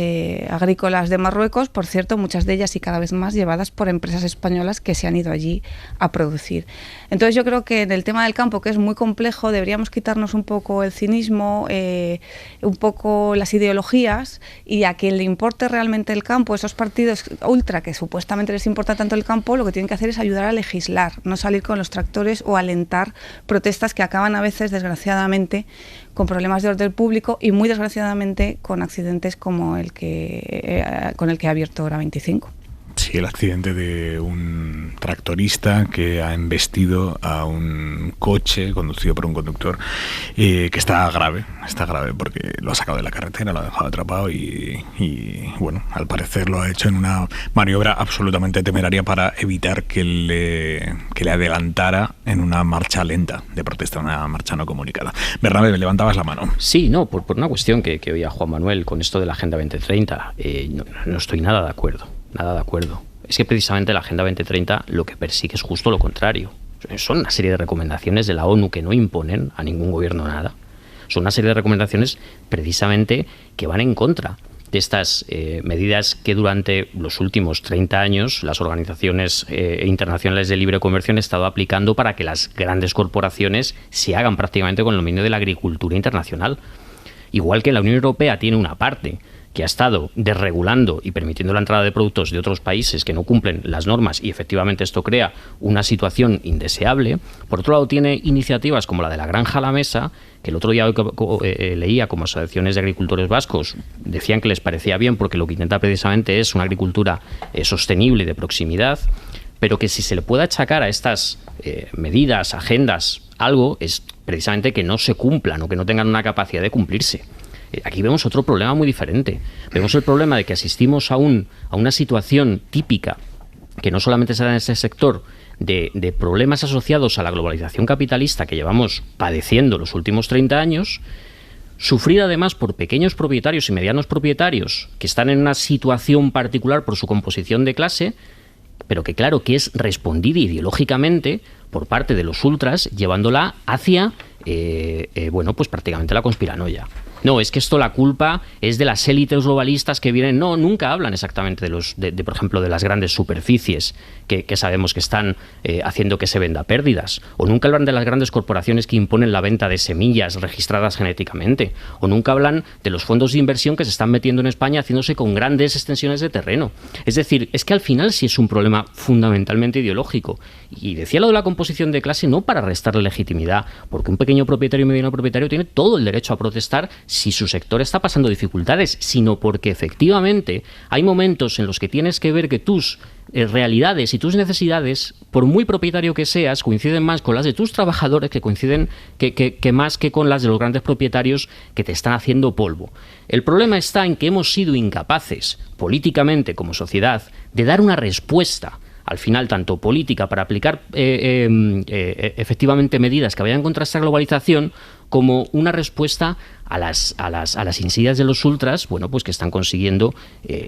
agrícolas de Marruecos, por cierto, muchas de ellas y cada vez más llevadas por empresas españolas que se han ido allí a producir. Entonces yo creo que en el tema del campo, que es muy complejo, deberíamos quitarnos un poco el cinismo, un poco las ideologías, y a quien le importe realmente el campo, esos partidos ultra que supuestamente les importa tanto el campo, lo que tienen que hacer es ayudar a legislar, no salir con los tractores o alentar protestas que acaban a veces, desgraciadamente, con problemas de orden público y muy desgraciadamente con accidentes como con el que ha abierto Hora 25. Sí, el accidente de un tractorista que ha embestido a un coche conducido por un conductor que está grave porque lo ha sacado de la carretera, lo ha dejado atrapado y bueno, al parecer lo ha hecho en una maniobra absolutamente temeraria para evitar que le adelantara en una marcha lenta de protesta, una marcha no comunicada. Bernabé, levantabas la mano. Sí, no, por una cuestión que oía Juan Manuel con esto de la Agenda 2030, no estoy nada de acuerdo. Nada de acuerdo. Es que precisamente la Agenda 2030 lo que persigue es justo lo contrario. Son una serie de recomendaciones de la ONU que no imponen a ningún gobierno nada. Son una serie de recomendaciones precisamente que van en contra de estas medidas que durante los últimos 30 años las organizaciones internacionales de libre comercio han estado aplicando para que las grandes corporaciones se hagan prácticamente con el dominio de la agricultura internacional. Igual que la Unión Europea tiene una parte que ha estado desregulando y permitiendo la entrada de productos de otros países que no cumplen las normas, y efectivamente esto crea una situación indeseable. Por otro lado, tiene iniciativas como la de la Granja a la Mesa, que el otro día leía como asociaciones de agricultores vascos decían que les parecía bien porque lo que intenta precisamente es una agricultura sostenible y de proximidad, pero que si se le puede achacar a estas medidas, agendas, algo es precisamente que no se cumplan o que no tengan una capacidad de cumplirse. Aquí vemos otro problema muy diferente. Vemos el problema de que asistimos a una situación típica, que no solamente se da en este sector, de problemas asociados a la globalización capitalista que llevamos padeciendo los últimos 30 años, sufrida además por pequeños propietarios y medianos propietarios que están en una situación particular por su composición de clase, pero que claro que es respondida ideológicamente por parte de los ultras, llevándola hacia, pues prácticamente la conspiranoia. No, es que esto la culpa es de las élites globalistas que vienen. No, nunca hablan exactamente de por ejemplo, de las grandes superficies que sabemos que están haciendo que se venda pérdidas. O nunca hablan de las grandes corporaciones que imponen la venta de semillas registradas genéticamente. O nunca hablan de los fondos de inversión que se están metiendo en España haciéndose con grandes extensiones de terreno. Es decir, es que al final sí es un problema fundamentalmente ideológico. Y decía lo de la composición de clase no para restarle legitimidad, porque un pequeño propietario y mediano propietario tiene todo el derecho a protestar si su sector está pasando dificultades, sino porque efectivamente hay momentos en los que tienes que ver que tus realidades y tus necesidades, por muy propietario que seas, coinciden más con las de tus trabajadores que coinciden que más que con las de los grandes propietarios que te están haciendo polvo. El problema está en que hemos sido incapaces, políticamente como sociedad, de dar una respuesta al final, tanto política para aplicar efectivamente medidas que vayan contra esta globalización, como una respuesta a las insidias de los ultras, bueno, pues que están consiguiendo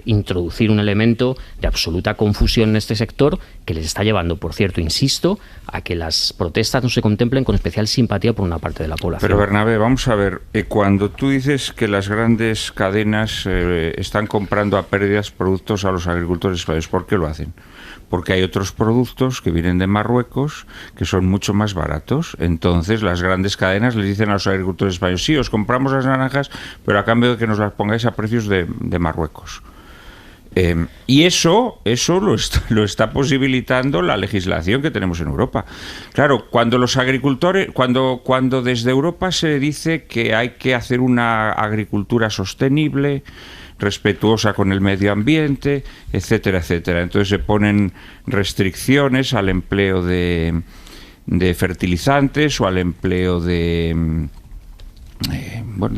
introducir un elemento de absoluta confusión en este sector que les está llevando, por cierto, insisto, a que las protestas no se contemplen con especial simpatía por una parte de la población. Pero Bernabé, vamos a ver, cuando tú dices que las grandes cadenas están comprando a pérdidas productos a los agricultores españoles, ¿por qué lo hacen? Porque hay otros productos que vienen de Marruecos que son mucho más baratos. Entonces las grandes cadenas les dicen a los agricultores españoles: sí, os compramos las naranjas, pero a cambio de que nos las pongáis a precios de Marruecos. Y eso lo está posibilitando la legislación que tenemos en Europa. Claro, cuando los agricultores, cuando desde Europa se dice que hay que hacer una agricultura sostenible, respetuosa con el medio ambiente, etcétera, etcétera. Entonces se ponen restricciones al empleo de fertilizantes o al empleo de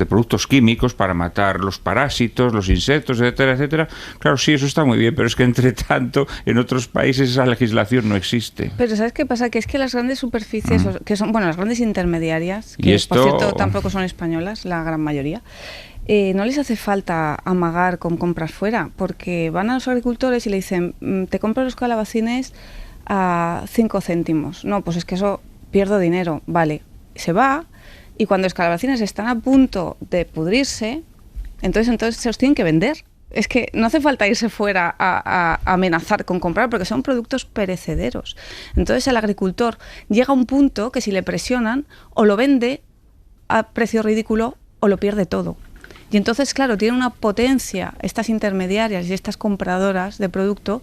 productos químicos para matar los parásitos, los insectos, etcétera, etcétera. Claro, sí, eso está muy bien, pero es que entre tanto en otros países esa legislación no existe. Pero ¿sabes qué pasa? Que es que las grandes superficies, que son, las grandes intermediarias, que por cierto tampoco son españolas, la gran mayoría, no les hace falta amagar con compras fuera, porque van a los agricultores y le dicen: te compro los calabacines a 5 céntimos. No, pues es que eso pierdo dinero. Vale, se va, y cuando los calabacines están a punto de pudrirse, entonces se los tienen que vender. Es que no hace falta irse fuera a amenazar con comprar, porque son productos perecederos. Entonces el agricultor llega a un punto que si le presionan, o lo vende a precio ridículo o lo pierde todo. Y entonces, claro, tienen una potencia estas intermediarias y estas compradoras de producto,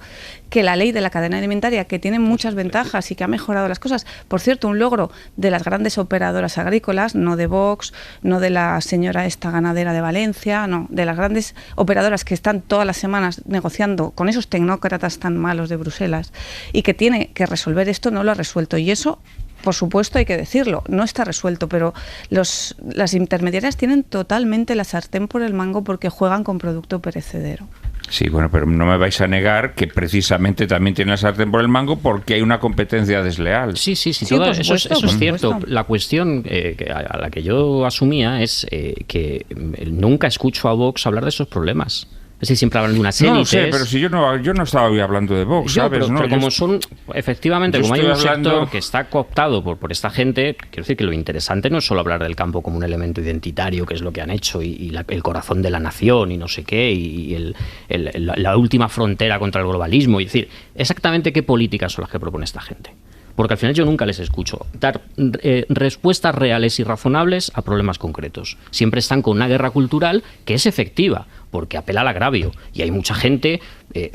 que la ley de la cadena alimentaria, que tiene muchas ventajas y que ha mejorado las cosas. Por cierto, un logro de las grandes operadoras agrícolas, no de Vox, no de la señora esta ganadera de Valencia, no, de las grandes operadoras que están todas las semanas negociando con esos tecnócratas tan malos de Bruselas, y que tiene que resolver esto, no lo ha resuelto. Y eso, por supuesto, hay que decirlo, no está resuelto, pero las intermediarias tienen totalmente la sartén por el mango porque juegan con producto perecedero. Sí, bueno, pero no me vais a negar que precisamente también tiene la sartén por el mango porque hay una competencia desleal. Sí, todo eso es cierto. La cuestión a la que yo asumía es que nunca escucho a Vox hablar de esos problemas. Es decir, siempre hablan de unas élites. No sé, pero si yo no estaba hoy hablando de Vox, ¿sabes? Pero como son, efectivamente, como hay un sector que está cooptado por esta gente, quiero decir que lo interesante no es solo hablar del campo como un elemento identitario, que es lo que han hecho, y el corazón de la nación, y no sé qué, y la última frontera contra el globalismo, y decir, exactamente qué políticas son las que propone esta gente. Porque al final yo nunca les escucho dar respuestas reales y razonables a problemas concretos. Siempre están con una guerra cultural que es efectiva, porque apela al agravio, y hay mucha gente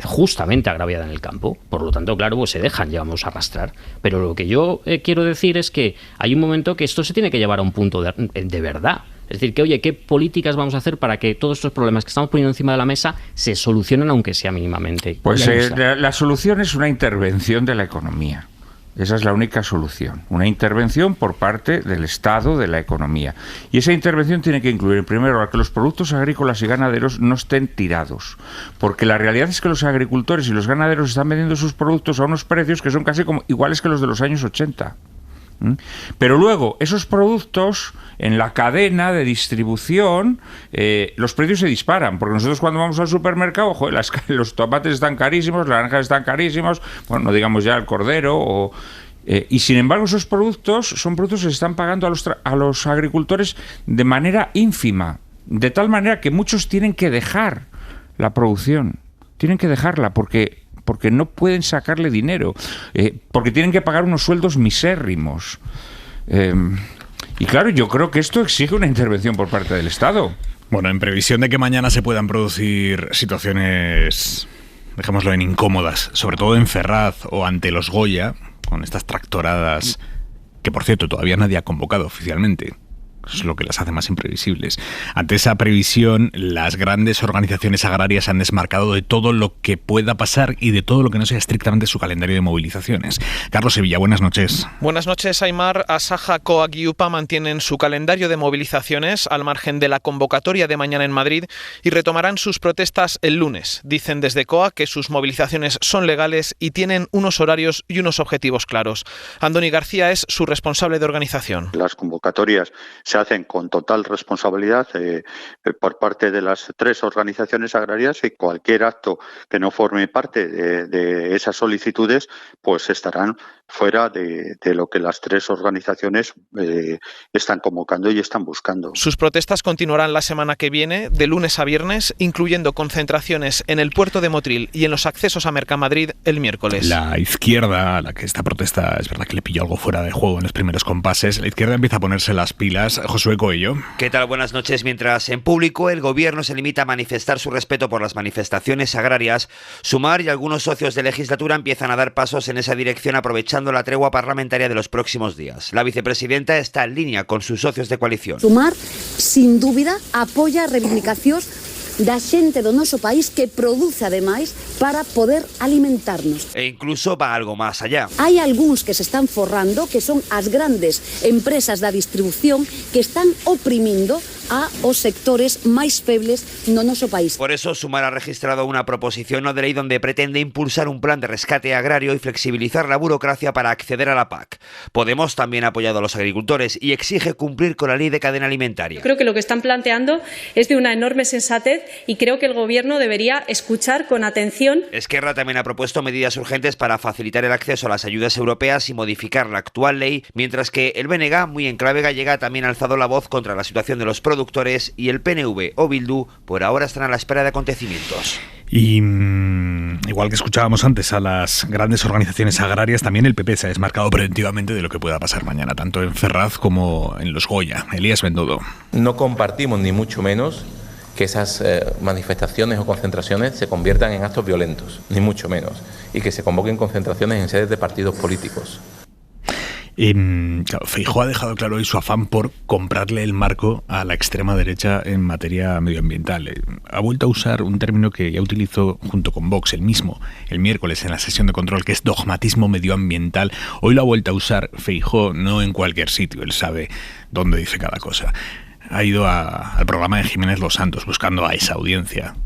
justamente agraviada en el campo. Por lo tanto, claro, pues se dejan, llevamos a arrastrar. Pero lo que yo quiero decir es que hay un momento que esto se tiene que llevar a un punto de verdad. Es decir, que oye, ¿qué políticas vamos a hacer para que todos estos problemas que estamos poniendo encima de la mesa se solucionen, aunque sea mínimamente? Pues la solución es una intervención de la economía. Esa es la única solución, una intervención por parte del Estado de la economía. Y esa intervención tiene que incluir, en primer lugar, que los productos agrícolas y ganaderos no estén tirados, porque la realidad es que los agricultores y los ganaderos están vendiendo sus productos a unos precios que son casi como iguales que los de los años 80. Pero luego, esos productos en la cadena de distribución, los precios se disparan, porque nosotros cuando vamos al supermercado, joder, los tomates están carísimos, las naranjas están carísimos, bueno, no digamos ya el cordero, y sin embargo esos productos son productos que se están pagando a los agricultores de manera ínfima, de tal manera que muchos tienen que dejar la producción, tienen que dejarla porque no pueden sacarle dinero, porque tienen que pagar unos sueldos misérrimos. Y claro, yo creo que esto exige una intervención por parte del Estado. Bueno, en previsión de que mañana se puedan producir situaciones, dejémoslo en incómodas, sobre todo en Ferraz o ante los Goya, con estas tractoradas, que por cierto todavía nadie ha convocado oficialmente. es lo que las hace más imprevisibles. Ante esa previsión, las grandes organizaciones agrarias se han desmarcado de todo lo que pueda pasar y de todo lo que no sea estrictamente su calendario de movilizaciones. Carlos Sevilla, buenas noches. Buenas noches, Aimar. Asaja, COAG y UPA mantienen su calendario de movilizaciones al margen de la convocatoria de mañana en Madrid y retomarán sus protestas el lunes. Dicen desde COAG que sus movilizaciones son legales y tienen unos horarios y unos objetivos claros. Andoni García es su responsable de organización. Las convocatorias se hacen con total responsabilidad por parte de las tres organizaciones agrarias y cualquier acto que no forme parte de esas solicitudes pues estarán fuera de lo que las tres organizaciones están convocando y están buscando. Sus protestas continuarán la semana que viene, de lunes a viernes, incluyendo concentraciones en el puerto de Motril y en los accesos a Mercamadrid el miércoles. La izquierda, a la que esta protesta es verdad que le pilló algo fuera de juego en los primeros compases, la izquierda empieza a ponerse las pilas. Josué Coello. ¿Qué tal? Buenas noches. Mientras en público el gobierno se limita a manifestar su respeto por las manifestaciones agrarias, Sumar y algunos socios de legislatura empiezan a dar pasos en esa dirección aprovechando la tregua parlamentaria de los próximos días. La vicepresidenta está en línea con sus socios de coalición. Sumar, sin dúbida, apoya a reivindicacións da xente do noso país que produce ademais para poder alimentarnos. E incluso va algo más allá. Hai algúns que se están forrando, que son as grandes empresas da distribución que están oprimindo a os sectores máis febles no noso país. Por eso Sumar ha registrado una proposición no de ley donde pretende impulsar un plan de rescate agrario y flexibilizar la burocracia para acceder a la PAC. Podemos también ha apoyado a los agricultores y exige cumplir con la ley de cadena alimentaria. Creo que lo que están planteando es de una enorme sensatez y creo que el Gobierno debería escuchar con atención. Esquerra también ha propuesto medidas urgentes para facilitar el acceso a las ayudas europeas y modificar la actual ley, mientras que el BNG, muy en clave gallega, también ha alzado la voz contra la situación de los productores y el PNV o Bildu por ahora están a la espera de acontecimientos. Y igual que escuchábamos antes a las grandes organizaciones agrarias, también el PP se ha desmarcado preventivamente de lo que pueda pasar mañana, tanto en Ferraz como en los Goya. Elías Bendodo. No compartimos ni mucho menos que esas manifestaciones o concentraciones se conviertan en actos violentos, ni mucho menos, y que se convoquen concentraciones en sedes de partidos políticos. Claro, Feijóo ha dejado claro hoy su afán por comprarle el marco a la extrema derecha en materia medioambiental. Ha vuelto a usar un término que ya utilizó junto con Vox, el miércoles en la sesión de control, que es dogmatismo medioambiental. Hoy lo ha vuelto a usar Feijóo, no en cualquier sitio, él sabe dónde dice cada cosa. Ha ido al programa de Jiménez Los Santos buscando a esa audiencia.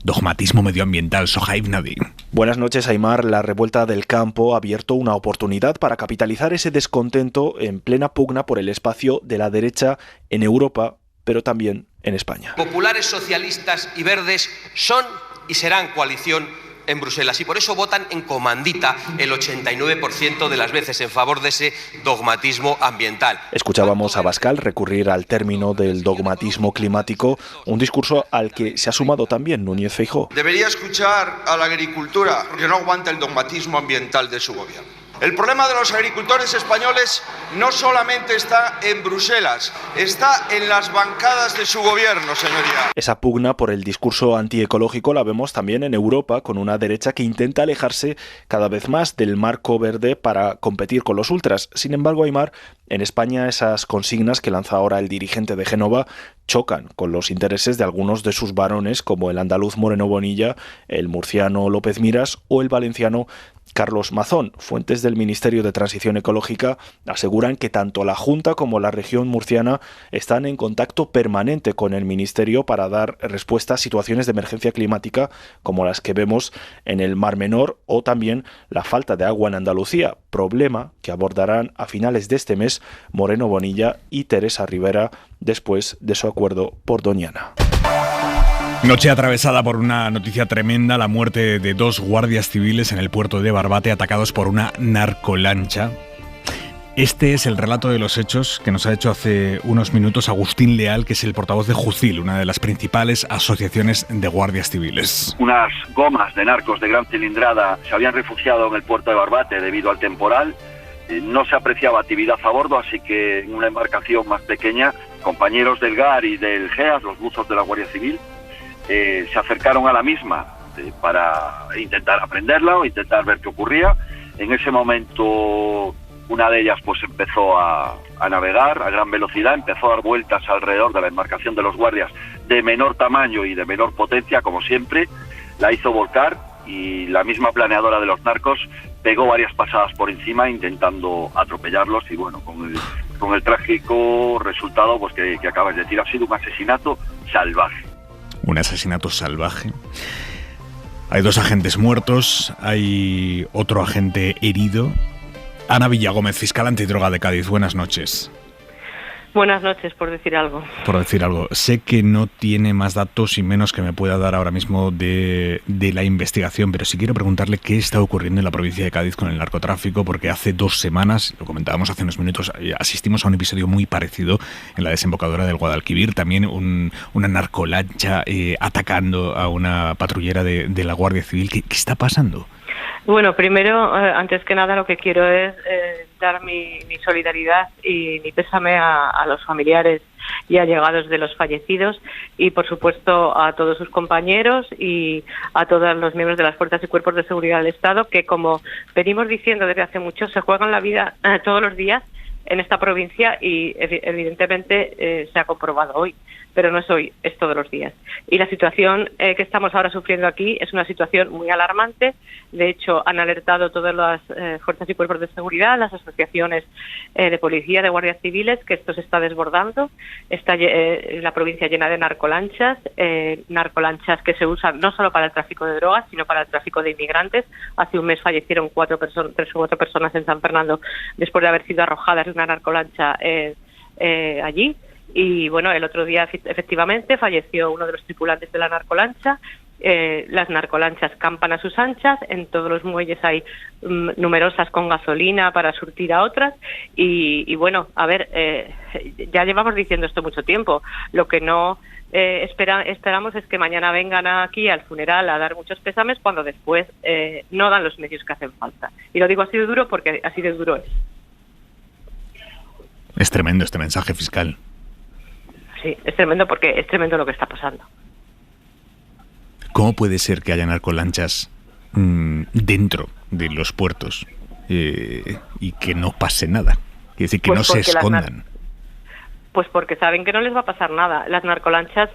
Dogmatismo medioambiental, Sohaib Nadi. Buenas noches, Aimar. La revuelta del campo ha abierto una oportunidad para capitalizar ese descontento en plena pugna por el espacio de la derecha en Europa, pero también en España. Populares, socialistas y verdes son y serán coalición en Bruselas y por eso votan en comandita el 89% de las veces en favor de ese dogmatismo ambiental. Escuchábamos a Abascal recurrir al término del dogmatismo climático, un discurso al que se ha sumado también Núñez Feijóo. Debería escuchar a la agricultura porque no aguanta el dogmatismo ambiental de su gobierno. El problema de los agricultores españoles no solamente está en Bruselas, está en las bancadas de su gobierno, señoría. Esa pugna por el discurso antiecológico la vemos también en Europa, con una derecha que intenta alejarse cada vez más del marco verde para competir con los ultras. Sin embargo, Aimar, en España esas consignas que lanza ahora el dirigente de Génova chocan con los intereses de algunos de sus varones, como el andaluz Moreno Bonilla, el murciano López Miras o el valenciano Carlos Mazón. Fuentes del Ministerio de Transición Ecológica aseguran que tanto la Junta como la región murciana están en contacto permanente con el Ministerio para dar respuesta a situaciones de emergencia climática como las que vemos en el Mar Menor o también la falta de agua en Andalucía, problema que abordarán a finales de este mes Moreno Bonilla y Teresa Rivera después de su acuerdo por Doñana. Noche atravesada por una noticia tremenda, la muerte de 2 guardias civiles en el puerto de Barbate atacados por una narcolancha. Este es el relato de los hechos que nos ha hecho hace unos minutos Agustín Leal, que es el portavoz de Jucil, una de las principales asociaciones de guardias civiles. Unas gomas de narcos de gran cilindrada se habían refugiado en el puerto de Barbate debido al temporal. No se apreciaba actividad a bordo, así que en una embarcación más pequeña, compañeros del GAR y del GEAS, los buzos de la Guardia Civil, se acercaron a la misma para intentar aprenderla o intentar ver qué ocurría. En ese momento Una de ellas pues empezó a navegar a gran velocidad, empezó a dar vueltas alrededor de la embarcación de los guardias de menor tamaño y de menor potencia, como siempre, la hizo volcar y la misma planeadora de los narcos pegó varias pasadas por encima intentando atropellarlos y bueno, con el trágico resultado pues que acabas de decir, ha sido un asesinato salvaje. Un asesinato salvaje. Hay 2 agentes muertos, hay otro agente herido. Ana Villagómez, fiscal antidroga de Cádiz, buenas noches. Buenas noches, por decir algo. Por decir algo. Sé que no tiene más datos y menos que me pueda dar ahora mismo de la investigación, pero sí quiero preguntarle qué está ocurriendo en la provincia de Cádiz con el narcotráfico, porque hace 2 semanas, lo comentábamos hace unos minutos, asistimos a un episodio muy parecido en la desembocadura del Guadalquivir, también una narcolancha atacando a una patrullera de la Guardia Civil. ¿Qué está pasando? Bueno, primero, antes que nada, lo que quiero es dar mi solidaridad y mi pésame a los familiares y allegados de los fallecidos y, por supuesto, a todos sus compañeros y a todos los miembros de las fuerzas y cuerpos de seguridad del Estado que, como venimos diciendo desde hace mucho, se juegan la vida todos los días en esta provincia y, evidentemente, se ha comprobado hoy. Pero no es hoy, es todos los días. Y la situación que estamos ahora sufriendo aquí es una situación muy alarmante. De hecho, han alertado todas las fuerzas y cuerpos de seguridad, las asociaciones de policía, de guardias civiles, que esto se está desbordando. Está la provincia llena de narcolanchas que se usan no solo para el tráfico de drogas, sino para el tráfico de inmigrantes. Hace un mes fallecieron 3 o 4 personas en San Fernando después de haber sido arrojadas de una narcolancha allí. Y bueno, el otro día efectivamente falleció uno de los tripulantes de la narcolancha. Las narcolanchas campan a sus anchas, en todos los muelles hay numerosas con gasolina para surtir a otras y bueno, a ver, ya llevamos diciendo esto mucho tiempo. Lo que no esperamos es que mañana vengan aquí al funeral a dar muchos pésames cuando después no dan los medios que hacen falta. Y lo digo así de duro porque así de duro es. Es tremendo este mensaje, fiscal. Sí, es tremendo porque es tremendo lo que está pasando. ¿Cómo puede ser que haya narcolanchas dentro de los puertos y que no pase nada? Es decir, que no se escondan. Pues porque saben que no les va a pasar nada. Las narcolanchas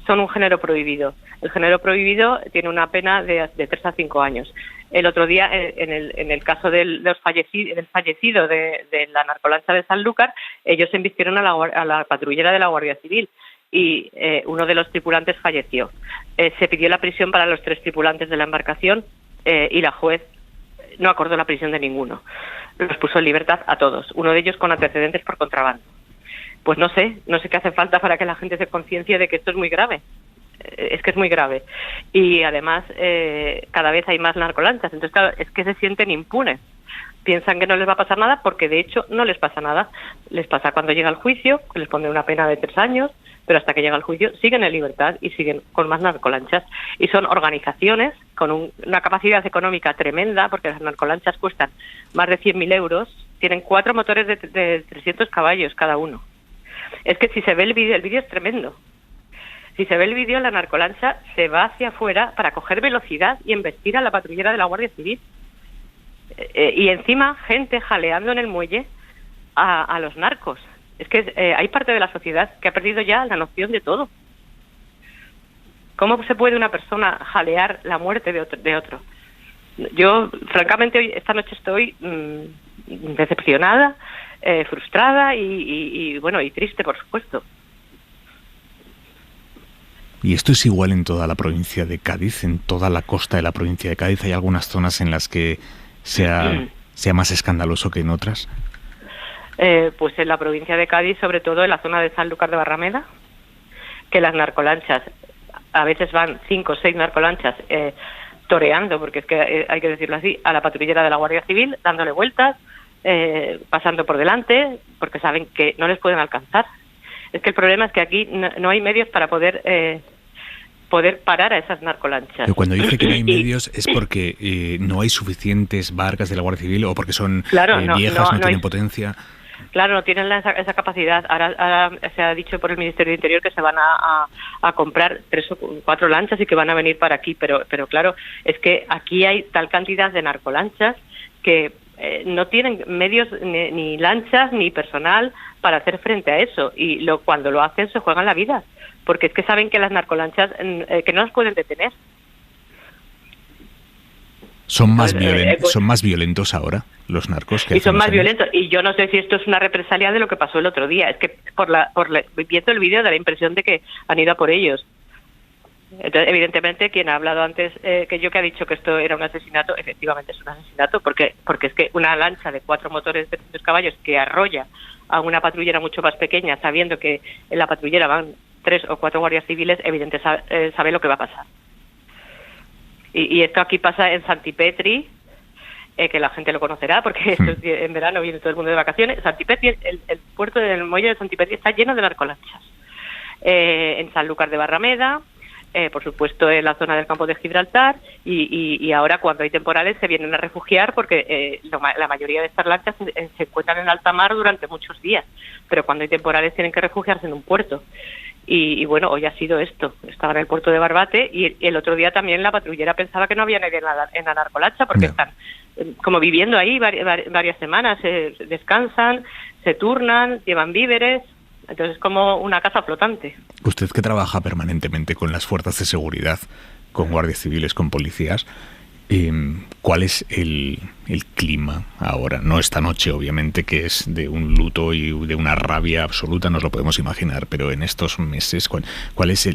son un género prohibido. El género prohibido tiene una pena de 3 a 5 años. El otro día, en el caso del fallecido de la narcolancha de Sanlúcar, ellos se embistieron a la patrullera de la Guardia Civil y uno de los tripulantes falleció. Se pidió la prisión para los 3 tripulantes de la embarcación y la juez no acordó la prisión de ninguno. Los puso en libertad a todos, uno de ellos con antecedentes por contrabando. Pues no sé qué hace falta para que la gente se conciencie de que esto es muy grave. Es que es muy grave. Y además cada vez hay más narcolanchas. Entonces, claro, es que se sienten impunes. Piensan que no les va a pasar nada porque, de hecho, no les pasa nada. Les pasa cuando llega el juicio, que les ponen una pena de 3 años, pero hasta que llega el juicio siguen en libertad y siguen con más narcolanchas. Y son organizaciones con una capacidad económica tremenda, porque las narcolanchas cuestan más de 100.000 euros, tienen 4 motores de 300 caballos cada uno. Es que si se ve el vídeo es tremendo. Si se ve el vídeo, la narcolancha se va hacia afuera para coger velocidad y embestir a la patrullera de la Guardia Civil. Y encima, gente jaleando en el muelle a los narcos. Es que hay parte de la sociedad que ha perdido ya la noción de todo. ¿Cómo se puede una persona jalear la muerte de otro? Yo, francamente, esta noche estoy decepcionada, frustrada y bueno, y triste, por supuesto. ¿Y esto es igual en toda la provincia de Cádiz, en toda la costa de la provincia de Cádiz? ¿Hay algunas zonas en las que sea más escandaloso que en otras? Pues en la provincia de Cádiz, sobre todo en la zona de Sanlúcar de Barrameda, que las narcolanchas, a veces van 5 o 6 narcolanchas toreando, porque es que hay que decirlo así, a la patrullera de la Guardia Civil, dándole vueltas, pasando por delante, porque saben que no les pueden alcanzar. Es que el problema es que aquí no hay medios para poder parar a esas narcolanchas. Pero cuando dice que no hay medios es porque no hay suficientes barcas de la Guardia Civil o porque son viejas, no tienen potencia. Claro, no tienen esa capacidad. Ahora se ha dicho por el Ministerio de Interior que se van a comprar 3 o 4 lanchas y que van a venir para aquí, pero claro, es que aquí hay tal cantidad de narcolanchas que no tienen medios ni lanchas ni personal para hacer frente a eso, y cuando lo hacen se juegan la vida, porque es que saben que las narcolanchas que no las pueden detener. Son más violentos ahora los narcos que y son más violentos, y yo no sé si esto es una represalia de lo que pasó el otro día. Es que viendo el vídeo da la impresión de que han ido a por ellos. Entonces, evidentemente, quien ha hablado antes que ha dicho que esto era un asesinato, efectivamente es un asesinato, porque es que una lancha de 4 motores de 300 caballos que arrolla a una patrullera mucho más pequeña, sabiendo que en la patrullera van 3 o 4 guardias civiles, evidentemente sabe lo que va a pasar. Y esto aquí pasa en Santipetri, que la gente lo conocerá, porque en verano viene todo el mundo de vacaciones. Santipetri, el puerto del muelle de Santipetri está lleno de narcolanchas. En Sanlúcar de Barrameda, por supuesto en la zona del campo de Gibraltar, y ahora cuando hay temporales se vienen a refugiar, porque la mayoría de estas lanchas se encuentran en alta mar durante muchos días, pero cuando hay temporales tienen que refugiarse en un puerto. Y bueno, hoy ha sido esto. Estaba en el puerto de Barbate, y el otro día también la patrullera pensaba que no había nadie en la narcolancha, porque están como viviendo ahí varias semanas, descansan, se turnan, llevan víveres. Entonces es como una casa flotante. Usted, que trabaja permanentemente con las fuerzas de seguridad, con guardias civiles, con policías, ¿cuál es el clima ahora? No esta noche, obviamente, que es de un luto y de una rabia absoluta, nos lo podemos imaginar, pero en estos meses, ¿cuál es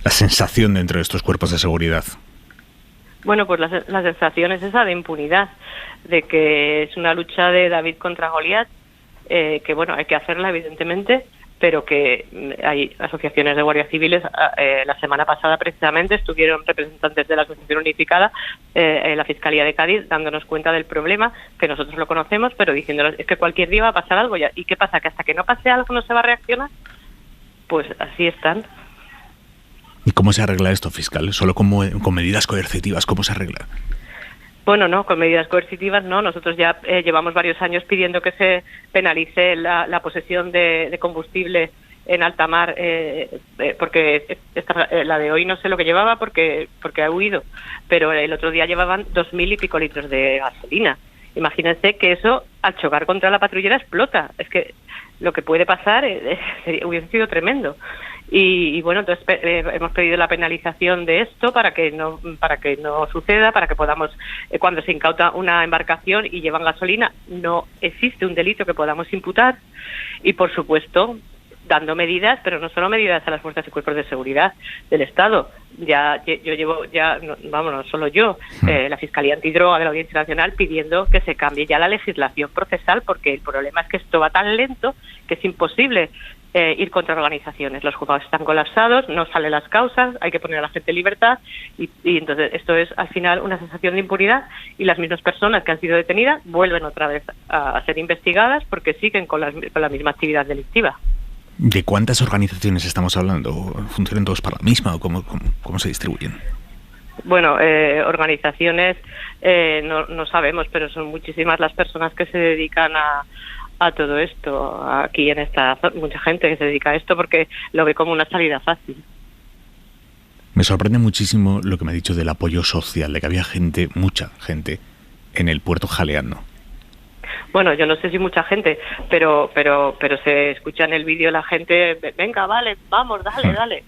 la sensación dentro de estos cuerpos de seguridad? Bueno, pues la sensación es esa de impunidad, de que es una lucha de David contra Goliat, que bueno, hay que hacerla evidentemente, pero que hay asociaciones de guardias civiles. La semana pasada precisamente estuvieron representantes de la Asociación Unificada en la Fiscalía de Cádiz dándonos cuenta del problema, que nosotros lo conocemos, pero diciéndonos es que cualquier día va a pasar algo ya. ¿Y qué pasa? ¿Que hasta que no pase algo no se va a reaccionar? Pues así están. ¿Y cómo se arregla esto, fiscal? ¿Solo con medidas coercitivas? ¿Cómo se arregla? Bueno, no, con medidas coercitivas no. Nosotros ya llevamos varios años pidiendo que se penalice la posesión de combustible en alta mar, porque la de hoy no sé lo que llevaba porque ha huido, pero el otro día llevaban 2.000 y pico litros de gasolina. Imagínense que eso, al chocar contra la patrullera, explota. Es que lo que puede pasar hubiese sido tremendo. Y bueno, entonces hemos pedido la penalización de esto para que no suceda, para que podamos, cuando se incauta una embarcación y llevan gasolina, no existe un delito que podamos imputar, y por supuesto dando medidas, pero no solo medidas a las fuerzas y cuerpos de seguridad del Estado. No solo yo, la Fiscalía Antidroga de la Audiencia Nacional pidiendo que se cambie ya la legislación procesal, porque el problema es que esto va tan lento que es imposible ir contra organizaciones. Los juzgados están colapsados, no salen las causas, hay que poner a la gente en libertad, y entonces esto es al final una sensación de impunidad, y las mismas personas que han sido detenidas vuelven otra vez a ser investigadas porque siguen con la misma actividad delictiva. ¿De cuántas organizaciones estamos hablando? ¿Funcionan todos para la misma o cómo se distribuyen? Bueno, organizaciones no sabemos, pero son muchísimas las personas que se dedican a todo esto. Aquí en esta zona, mucha gente que se dedica a esto porque lo ve como una salida fácil. Me sorprende muchísimo lo que me ha dicho del apoyo social, de que había mucha gente en el puerto jaleando. Bueno, yo no sé si mucha gente, pero se escucha en el vídeo la gente, venga, vale, vamos, dale.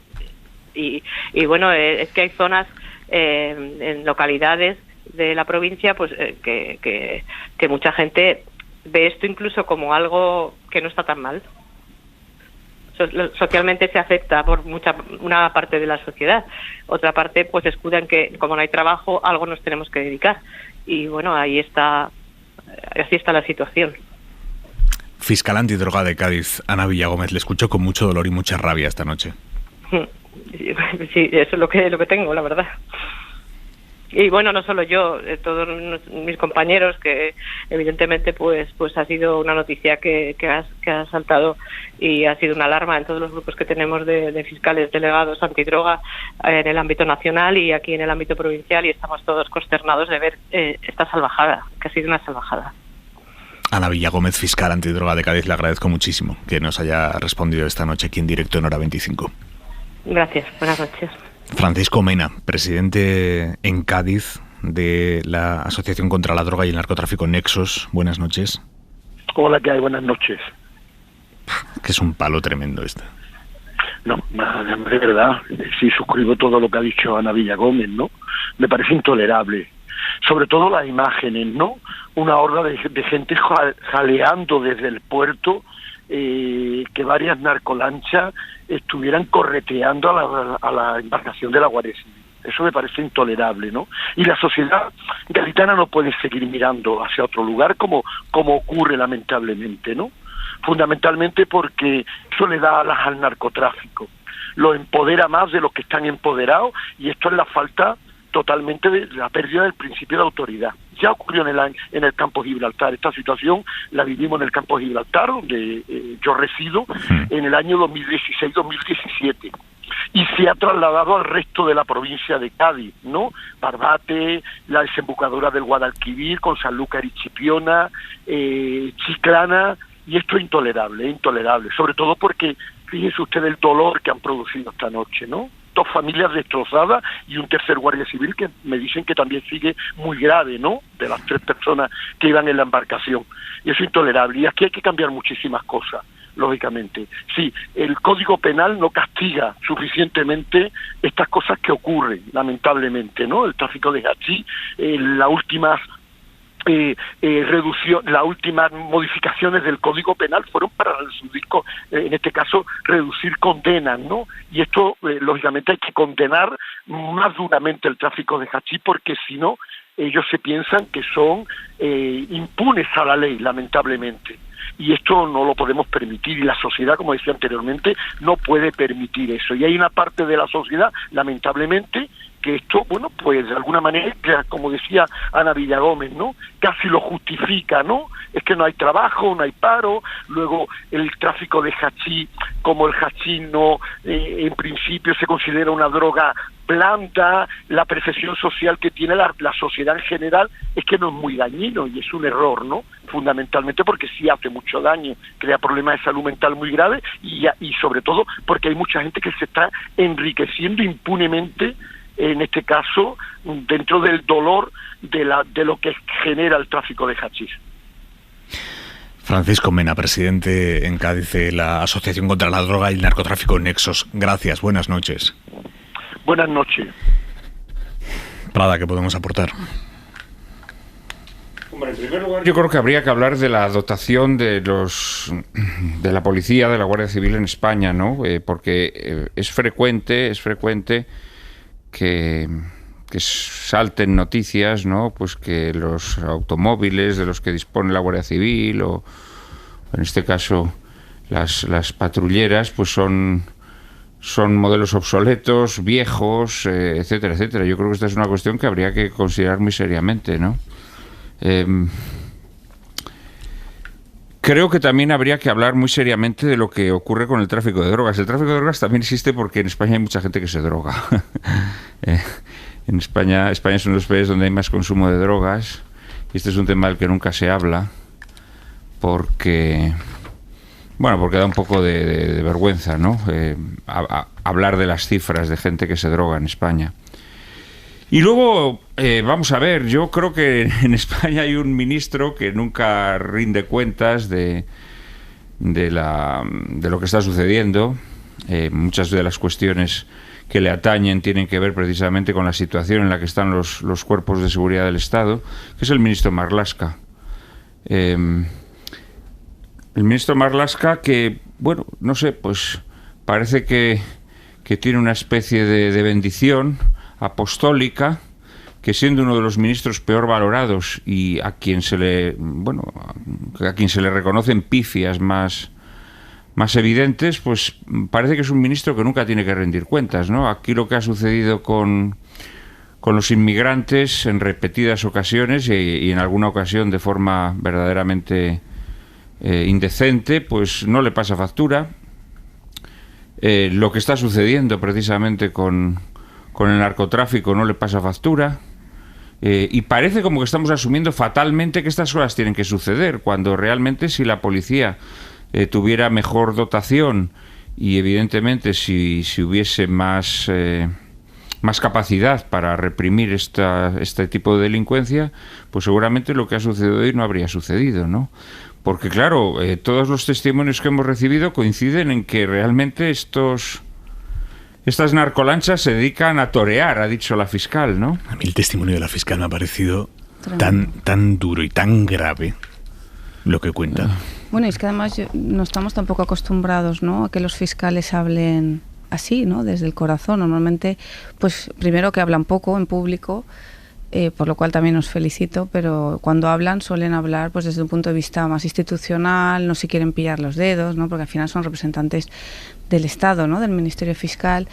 Y bueno, es que hay zonas en localidades de la provincia, pues que mucha gente ve esto incluso como algo que no está tan mal. Socialmente se acepta por una parte de la sociedad, otra parte pues escuda en que como no hay trabajo, algo nos tenemos que dedicar. Y bueno, así está la situación. Fiscal antidroga de Cádiz, Ana Villagómez, le escucho con mucho dolor y mucha rabia esta noche. Sí, eso es lo que tengo, la verdad. Y bueno, no solo yo, todos mis compañeros, que evidentemente pues ha sido una noticia que ha saltado y ha sido una alarma en todos los grupos que tenemos de fiscales delegados antidroga en el ámbito nacional y aquí en el ámbito provincial, y estamos todos consternados de ver esta salvajada, que ha sido una salvajada. Ana Villagómez, fiscal antidroga de Cádiz, le agradezco muchísimo que nos haya respondido esta noche aquí en directo en Hora 25. Gracias, buenas noches. Francisco Mena, presidente en Cádiz de la Asociación contra la Droga y el Narcotráfico Nexos. Buenas noches. Hola, ¿qué hay? Buenas noches. Que es un palo tremendo este. No, de verdad, sí suscribo todo lo que ha dicho Ana Villagómez, ¿no? Me parece intolerable. Sobre todo las imágenes, ¿no? Una horda de gente jaleando desde el puerto, que varias narcolanchas estuvieran correteando a la embarcación de la Guardia Civil. Eso me parece intolerable, ¿no? Y la sociedad gaditana no puede seguir mirando hacia otro lugar como ocurre lamentablemente, ¿no? Fundamentalmente porque eso le da alas al narcotráfico, lo empodera más de los que están empoderados, y esto es la falta totalmente de la pérdida del principio de autoridad. Ya ocurrió en el campo Gibraltar. Esta situación la vivimos en el campo Gibraltar, donde yo resido, en el año 2016-2017. Y se ha trasladado al resto de la provincia de Cádiz, ¿no? Barbate, la desembocadura del Guadalquivir, con Sanlúcar y Chipiona, Chiclana, y esto es intolerable, sobre todo porque fíjense usted el dolor que han producido esta noche, ¿no? 2 familias destrozadas y un tercer guardia civil que me dicen que también sigue muy grave, ¿no? De las 3 personas que iban en la embarcación. Y eso es intolerable. Y aquí hay que cambiar muchísimas cosas, lógicamente. Sí, el Código Penal no castiga suficientemente estas cosas que ocurren, lamentablemente, ¿no? El tráfico de hachís, las últimas las últimas modificaciones del Código Penal fueron para reducir, en este caso, reducir condenas, ¿no? Y esto, lógicamente, hay que condenar más duramente el tráfico de hachís, porque si no, ellos se piensan que son impunes a la ley, lamentablemente. Y esto no lo podemos permitir, y la sociedad, como decía anteriormente, no puede permitir eso. Y hay una parte de la sociedad, lamentablemente, que esto, bueno, pues de alguna manera, como decía Ana Villagómez, ¿no? Casi lo justifica, ¿no? Es que no hay trabajo, no hay paro, luego el tráfico de hachís, como el hachís no, en principio se considera una droga blanda, la percepción social que tiene la sociedad en general es que no es muy dañino, y es un error, ¿no? Fundamentalmente porque sí hace mucho daño, crea problemas de salud mental muy graves, y sobre todo porque hay mucha gente que se está enriqueciendo impunemente, en este caso, dentro del dolor de lo que genera el tráfico de hachís. Francisco Mena, presidente en Cádiz de la Asociación contra la Droga y el Narcotráfico Nexos. Gracias, buenas noches. Buenas noches. Prada, ¿qué podemos aportar? Hombre, en primer lugar, yo creo que habría que hablar de la dotación de la policía, de la Guardia Civil en España, ¿no? Porque es frecuente que salten noticias, ¿no? Pues que los automóviles de los que dispone la Guardia Civil, o en este caso las patrulleras, pues son modelos obsoletos, viejos, etcétera, etcétera. Yo creo que esta es una cuestión que habría que considerar muy seriamente, ¿no? Creo que también habría que hablar muy seriamente de lo que ocurre con el tráfico de drogas. El tráfico de drogas también existe porque en España hay mucha gente que se droga. En España es uno de los países donde hay más consumo de drogas, y este es un tema del que nunca se habla porque da un poco de vergüenza, ¿no? Hablar de las cifras de gente que se droga en España. Y luego, vamos a ver, yo creo que en España hay un ministro que nunca rinde cuentas de lo que está sucediendo. Muchas de las cuestiones que le atañen tienen que ver precisamente con la situación en la que están los cuerpos de seguridad del Estado, que es el ministro Marlaska. El ministro Marlaska que, bueno, no sé, pues parece que tiene una especie de bendición apostólica, que siendo uno de los ministros peor valorados y a quien se le reconocen pifias más evidentes, pues parece que es un ministro que nunca tiene que rendir cuentas, ¿no? Aquí lo que ha sucedido con los inmigrantes en repetidas ocasiones y en alguna ocasión de forma verdaderamente indecente, pues no le pasa factura. Lo que está sucediendo precisamente con el narcotráfico no le pasa factura, y parece como que estamos asumiendo fatalmente que estas cosas tienen que suceder, cuando realmente, si la policía tuviera mejor dotación y evidentemente si hubiese más más capacidad para reprimir este tipo de delincuencia, pues seguramente lo que ha sucedido hoy no habría sucedido, ¿no? Porque claro, todos los testimonios que hemos recibido coinciden en que realmente estas narcolanchas se dedican a torear, ha dicho la fiscal, ¿no? A mí el testimonio de la fiscal me ha parecido tan duro y tan grave lo que cuenta. Bueno, y es que además no estamos tampoco acostumbrados, ¿no?, a que los fiscales hablen así, ¿no?, desde el corazón. Normalmente, pues primero que hablan poco en público, por lo cual también os felicito, pero cuando hablan suelen hablar pues desde un punto de vista más institucional, no se quieren pillar los dedos, ¿no?, porque al final son representantes del Estado, ¿no?, del Ministerio Fiscal.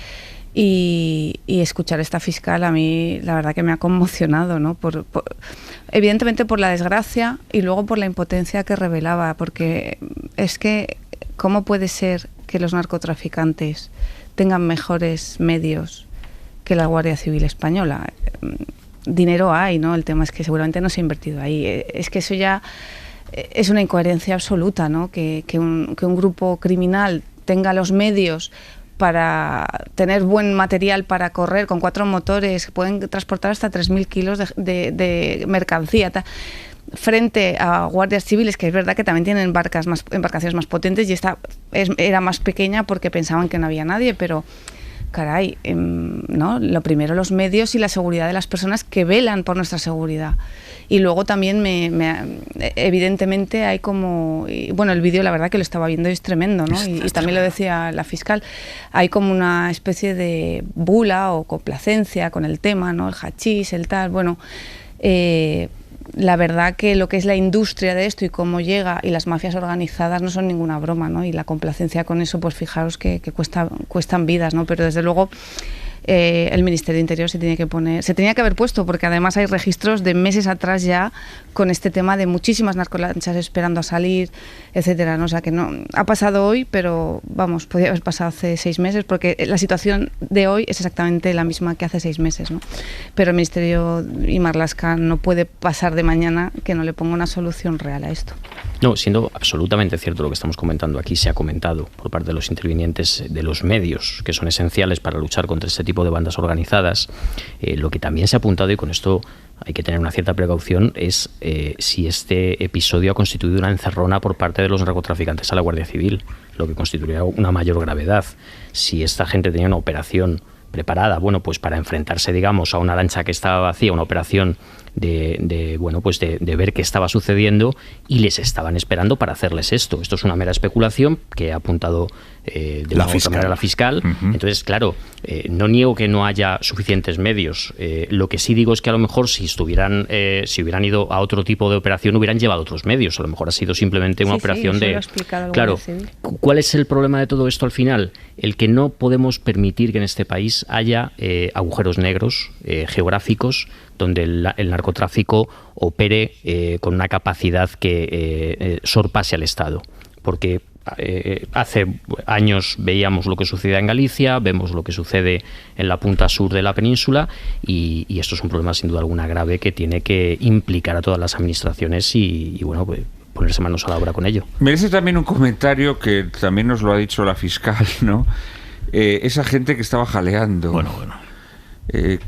Y escuchar a esta fiscal a mí la verdad que me ha conmocionado, ¿no? Evidentemente por la desgracia y luego por la impotencia que revelaba, porque es que ¿cómo puede ser que los narcotraficantes tengan mejores medios que la Guardia Civil Española? Dinero hay, ¿no? El tema es que seguramente no se ha invertido ahí. Es que eso ya es una incoherencia absoluta, ¿no? Que un grupo criminal tenga los medios para tener buen material para correr con 4 motores, pueden transportar hasta 3.000 kilos de mercancía, frente a guardias civiles, que es verdad que también tienen embarcaciones más potentes, y esta era más pequeña porque pensaban que no había nadie, pero caray, ¿no? Lo primero, los medios y la seguridad de las personas que velan por nuestra seguridad. Y luego también evidentemente hay como, bueno, el vídeo la verdad que lo estaba viendo y es tremendo, ¿no? Y también lo decía la fiscal, hay como una especie de bula o complacencia con el tema, ¿no? El hachís, el tal, bueno, la verdad que lo que es la industria de esto y cómo llega, y las mafias organizadas no son ninguna broma, ¿no? Y la complacencia con eso, pues fijaros que cuestan vidas, ¿no? Pero desde luego el Ministerio de Interior se tenía que haber puesto, porque además hay registros de meses atrás ya con este tema de muchísimas narcolanchas esperando a salir, etcétera, ¿no? O sea que no ha pasado hoy, pero vamos, podría haber pasado hace 6 meses, porque la situación de hoy es exactamente la misma que hace 6 meses, ¿no? Pero el Ministerio y Marlaska no puede pasar de mañana que no le ponga una solución real a esto. No, siendo absolutamente cierto lo que estamos comentando aquí, se ha comentado por parte de los intervinientes de los medios, que son esenciales para luchar contra este tipo de bandas organizadas. Lo que también se ha apuntado, y con esto hay que tener una cierta precaución, es si este episodio ha constituido una encerrona por parte de los narcotraficantes a la Guardia Civil, lo que constituiría una mayor gravedad. Si esta gente tenía una operación preparada, bueno, pues para enfrentarse, digamos, a una lancha que estaba vacía, una operación de ver qué estaba sucediendo, y les estaban esperando para hacerles esto. Esto es una mera especulación que ha apuntado de la otra manera la fiscal. Entonces, claro, no niego que no haya suficientes medios. Lo que sí digo es que a lo mejor si hubieran ido a otro tipo de operación hubieran llevado otros medios. A lo mejor ha sido simplemente una operación de... Claro, ¿cuál es el problema de todo esto al final? El que no podemos permitir que en este país haya agujeros negros geográficos donde el narcotráfico opere con una capacidad que sorpase al Estado. Porque hace años veíamos lo que sucedía en Galicia, vemos lo que sucede en la punta sur de la península, y esto es un problema sin duda alguna grave que tiene que implicar a todas las administraciones y bueno, pues ponerse manos a la obra con ello. Merece también un comentario que también nos lo ha dicho la fiscal, ¿no? Esa gente que estaba jaleando. Bueno.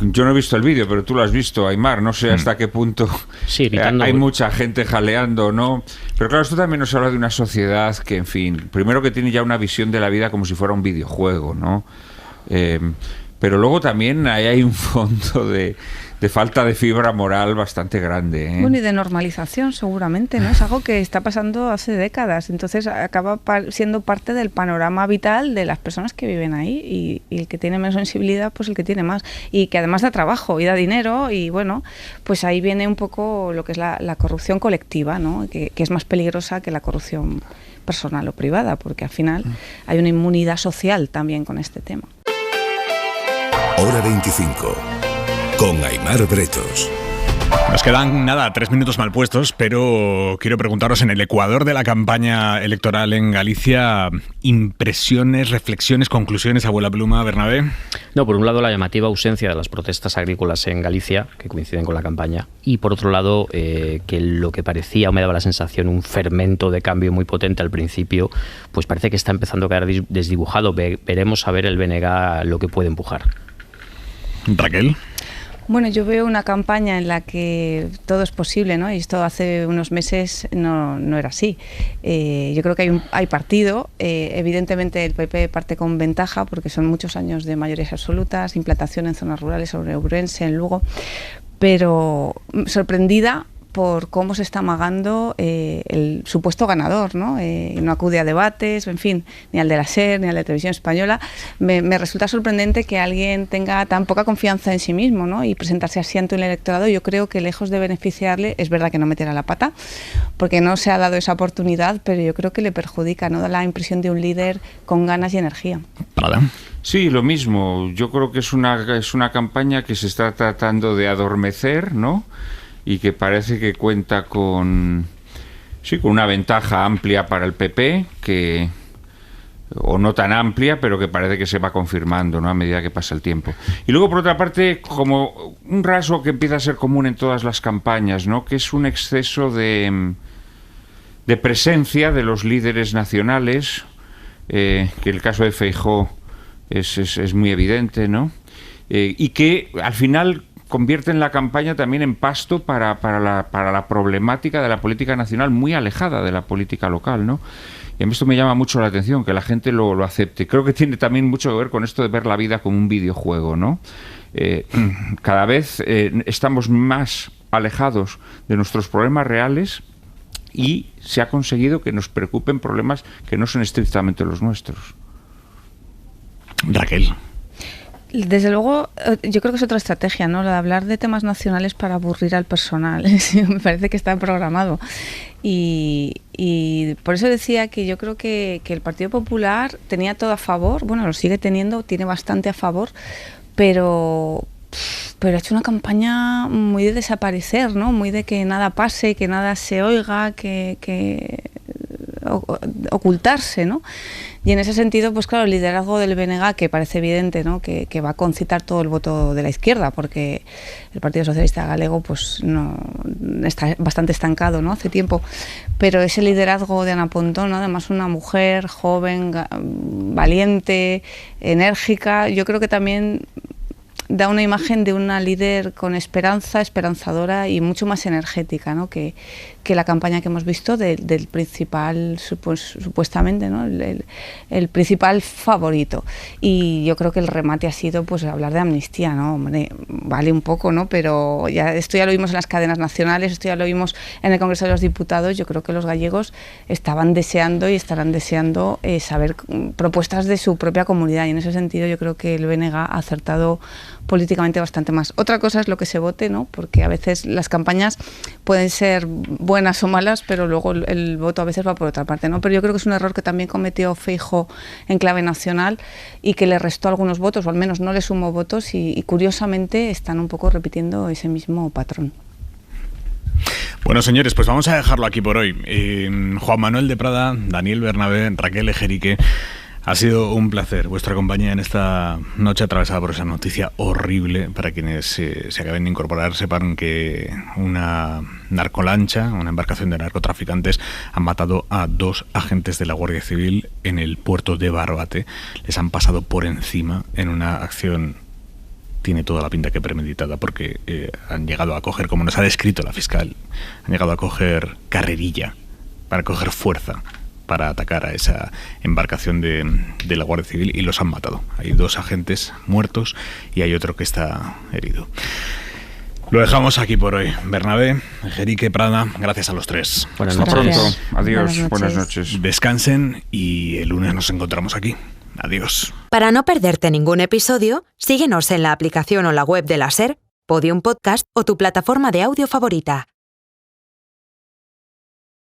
Yo no he visto el vídeo, pero tú lo has visto, Aimar. No sé hasta qué punto hay mucha gente jaleando, ¿no? Pero claro, esto también nos habla de una sociedad que, en fin, primero que tiene ya una visión de la vida como si fuera un videojuego, ¿no? Pero luego también hay un fondo de falta de fibra moral bastante grande, ¿eh? Bueno, y de normalización seguramente, ¿no? Es algo que está pasando hace décadas, entonces acaba siendo parte del panorama vital de las personas que viven ahí, y el que tiene menos sensibilidad, pues el que tiene más, y que además da trabajo y da dinero, y bueno, pues ahí viene un poco lo que es la corrupción colectiva, ¿no? Que es más peligrosa que la corrupción personal o privada, porque al final hay una inmunidad social también con este tema. Hora 25. Con Aimar Bretos. Nos quedan, 3 minutos mal puestos, pero quiero preguntaros, en el ecuador de la campaña electoral en Galicia, impresiones, reflexiones, conclusiones, abuela pluma, Bernabé. No, por un lado la llamativa ausencia de las protestas agrícolas en Galicia, que coinciden con la campaña, y por otro lado que lo que parecía, o me daba la sensación, un fermento de cambio muy potente al principio, pues parece que está empezando a quedar desdibujado. Veremos a ver el BNG lo que puede empujar. Raquel. Bueno, yo veo una campaña en la que todo es posible, ¿no? Y esto hace unos meses no era así. Yo creo que hay partido. Evidentemente el PP parte con ventaja porque son muchos años de mayorías absolutas, implantación en zonas rurales sobre Ourense, en Lugo, pero sorprendida por cómo se está amagando el supuesto ganador, ¿no? No acude a debates, en fin, ni al de la SER, ni al de Televisión Española. Me resulta sorprendente que alguien tenga tan poca confianza en sí mismo, ¿no? Y presentarse así ante un electorado. Yo creo que lejos de beneficiarle, es verdad que no meterá la pata, porque no se ha dado esa oportunidad, pero yo creo que le perjudica, ¿no? Da la impresión de un líder con ganas y energía. Sí, lo mismo. Yo creo que es una campaña que se está tratando de adormecer, ¿no? Y que parece que cuenta con una ventaja amplia para el PP, o no tan amplia, pero que parece que se va confirmando, ¿no? A medida que pasa el tiempo. Y luego, por otra parte, como un rasgo que empieza a ser común en todas las campañas, ¿no? Que es un exceso de presencia de los líderes nacionales, que el caso de Feijóo es muy evidente, ¿no? Y que al final convierten la campaña también en pasto para la problemática de la política nacional, muy alejada de la política local, ¿no? Y a mí esto me llama mucho la atención, que la gente lo acepte. Creo que tiene también mucho que ver con esto de ver la vida como un videojuego, ¿no? Cada vez estamos más alejados de nuestros problemas reales y se ha conseguido que nos preocupen problemas que no son estrictamente los nuestros. Raquel. Desde luego, yo creo que es otra estrategia, ¿no? La de hablar de temas nacionales para aburrir al personal. Me parece que está programado. Y por eso decía que yo creo que el Partido Popular tenía todo a favor, bueno, lo sigue teniendo, tiene bastante a favor, pero ha hecho una campaña muy de desaparecer, ¿no? Muy de que nada pase, que nada se oiga, que ocultarse, ¿no? Y en ese sentido, pues claro, el liderazgo del BNG, que parece evidente, ¿no? que va a concitar todo el voto de la izquierda, porque el Partido Socialista Galego pues no está bastante estancado, ¿no? Hace tiempo. Pero ese liderazgo de Ana Pontón, ¿no? Además una mujer joven, valiente, enérgica, yo creo que también da una imagen de una líder con esperanza, esperanzadora y mucho más energética, ¿no? que la campaña que hemos visto del principal, supuestamente, ¿no? el principal favorito. Y yo creo que el remate ha sido pues hablar de amnistía, ¿no? Hombre, vale un poco, ¿no? Pero esto ya lo vimos en las cadenas nacionales, esto ya lo vimos en el Congreso de los Diputados. Yo creo que los gallegos estaban deseando y estarán deseando saber propuestas de su propia comunidad, y en ese sentido yo creo que el BNG ha acertado políticamente bastante más. Otra cosa es lo que se vote, ¿no? Porque a veces las campañas pueden ser buenas o malas, pero luego el voto a veces va por otra parte, ¿no? Pero yo creo que es un error que también cometió Feijóo en clave nacional y que le restó algunos votos, o al menos no le sumó votos, y curiosamente están un poco repitiendo ese mismo patrón. Bueno, señores, pues vamos a dejarlo aquí por hoy. Juan Manuel de Prada, Daniel Bernabé, Raquel Ejerique, ha sido un placer vuestra compañía en esta noche atravesada por esa noticia horrible. Para quienes se acaben de incorporar, sepan que una narcolancha, una embarcación de narcotraficantes, han matado a 2 agentes de la Guardia Civil en el puerto de Barbate. Les han pasado por encima en una acción, tiene toda la pinta que premeditada, porque han llegado a coger, como nos ha descrito la fiscal, han llegado a coger carrerilla, para coger fuerza, para atacar a esa embarcación de la Guardia Civil, y los han matado. Hay 2 agentes muertos y hay otro que está herido. Lo dejamos aquí por hoy. Bernabé, Ejerique, Prada, gracias a los 3. Buenas noches. Hasta pronto. Adiós. Buenas noches. Descansen y el lunes nos encontramos aquí. Adiós. Para no perderte ningún episodio, síguenos en la aplicación o la web de la SER, Podium Podcast o tu plataforma de audio favorita.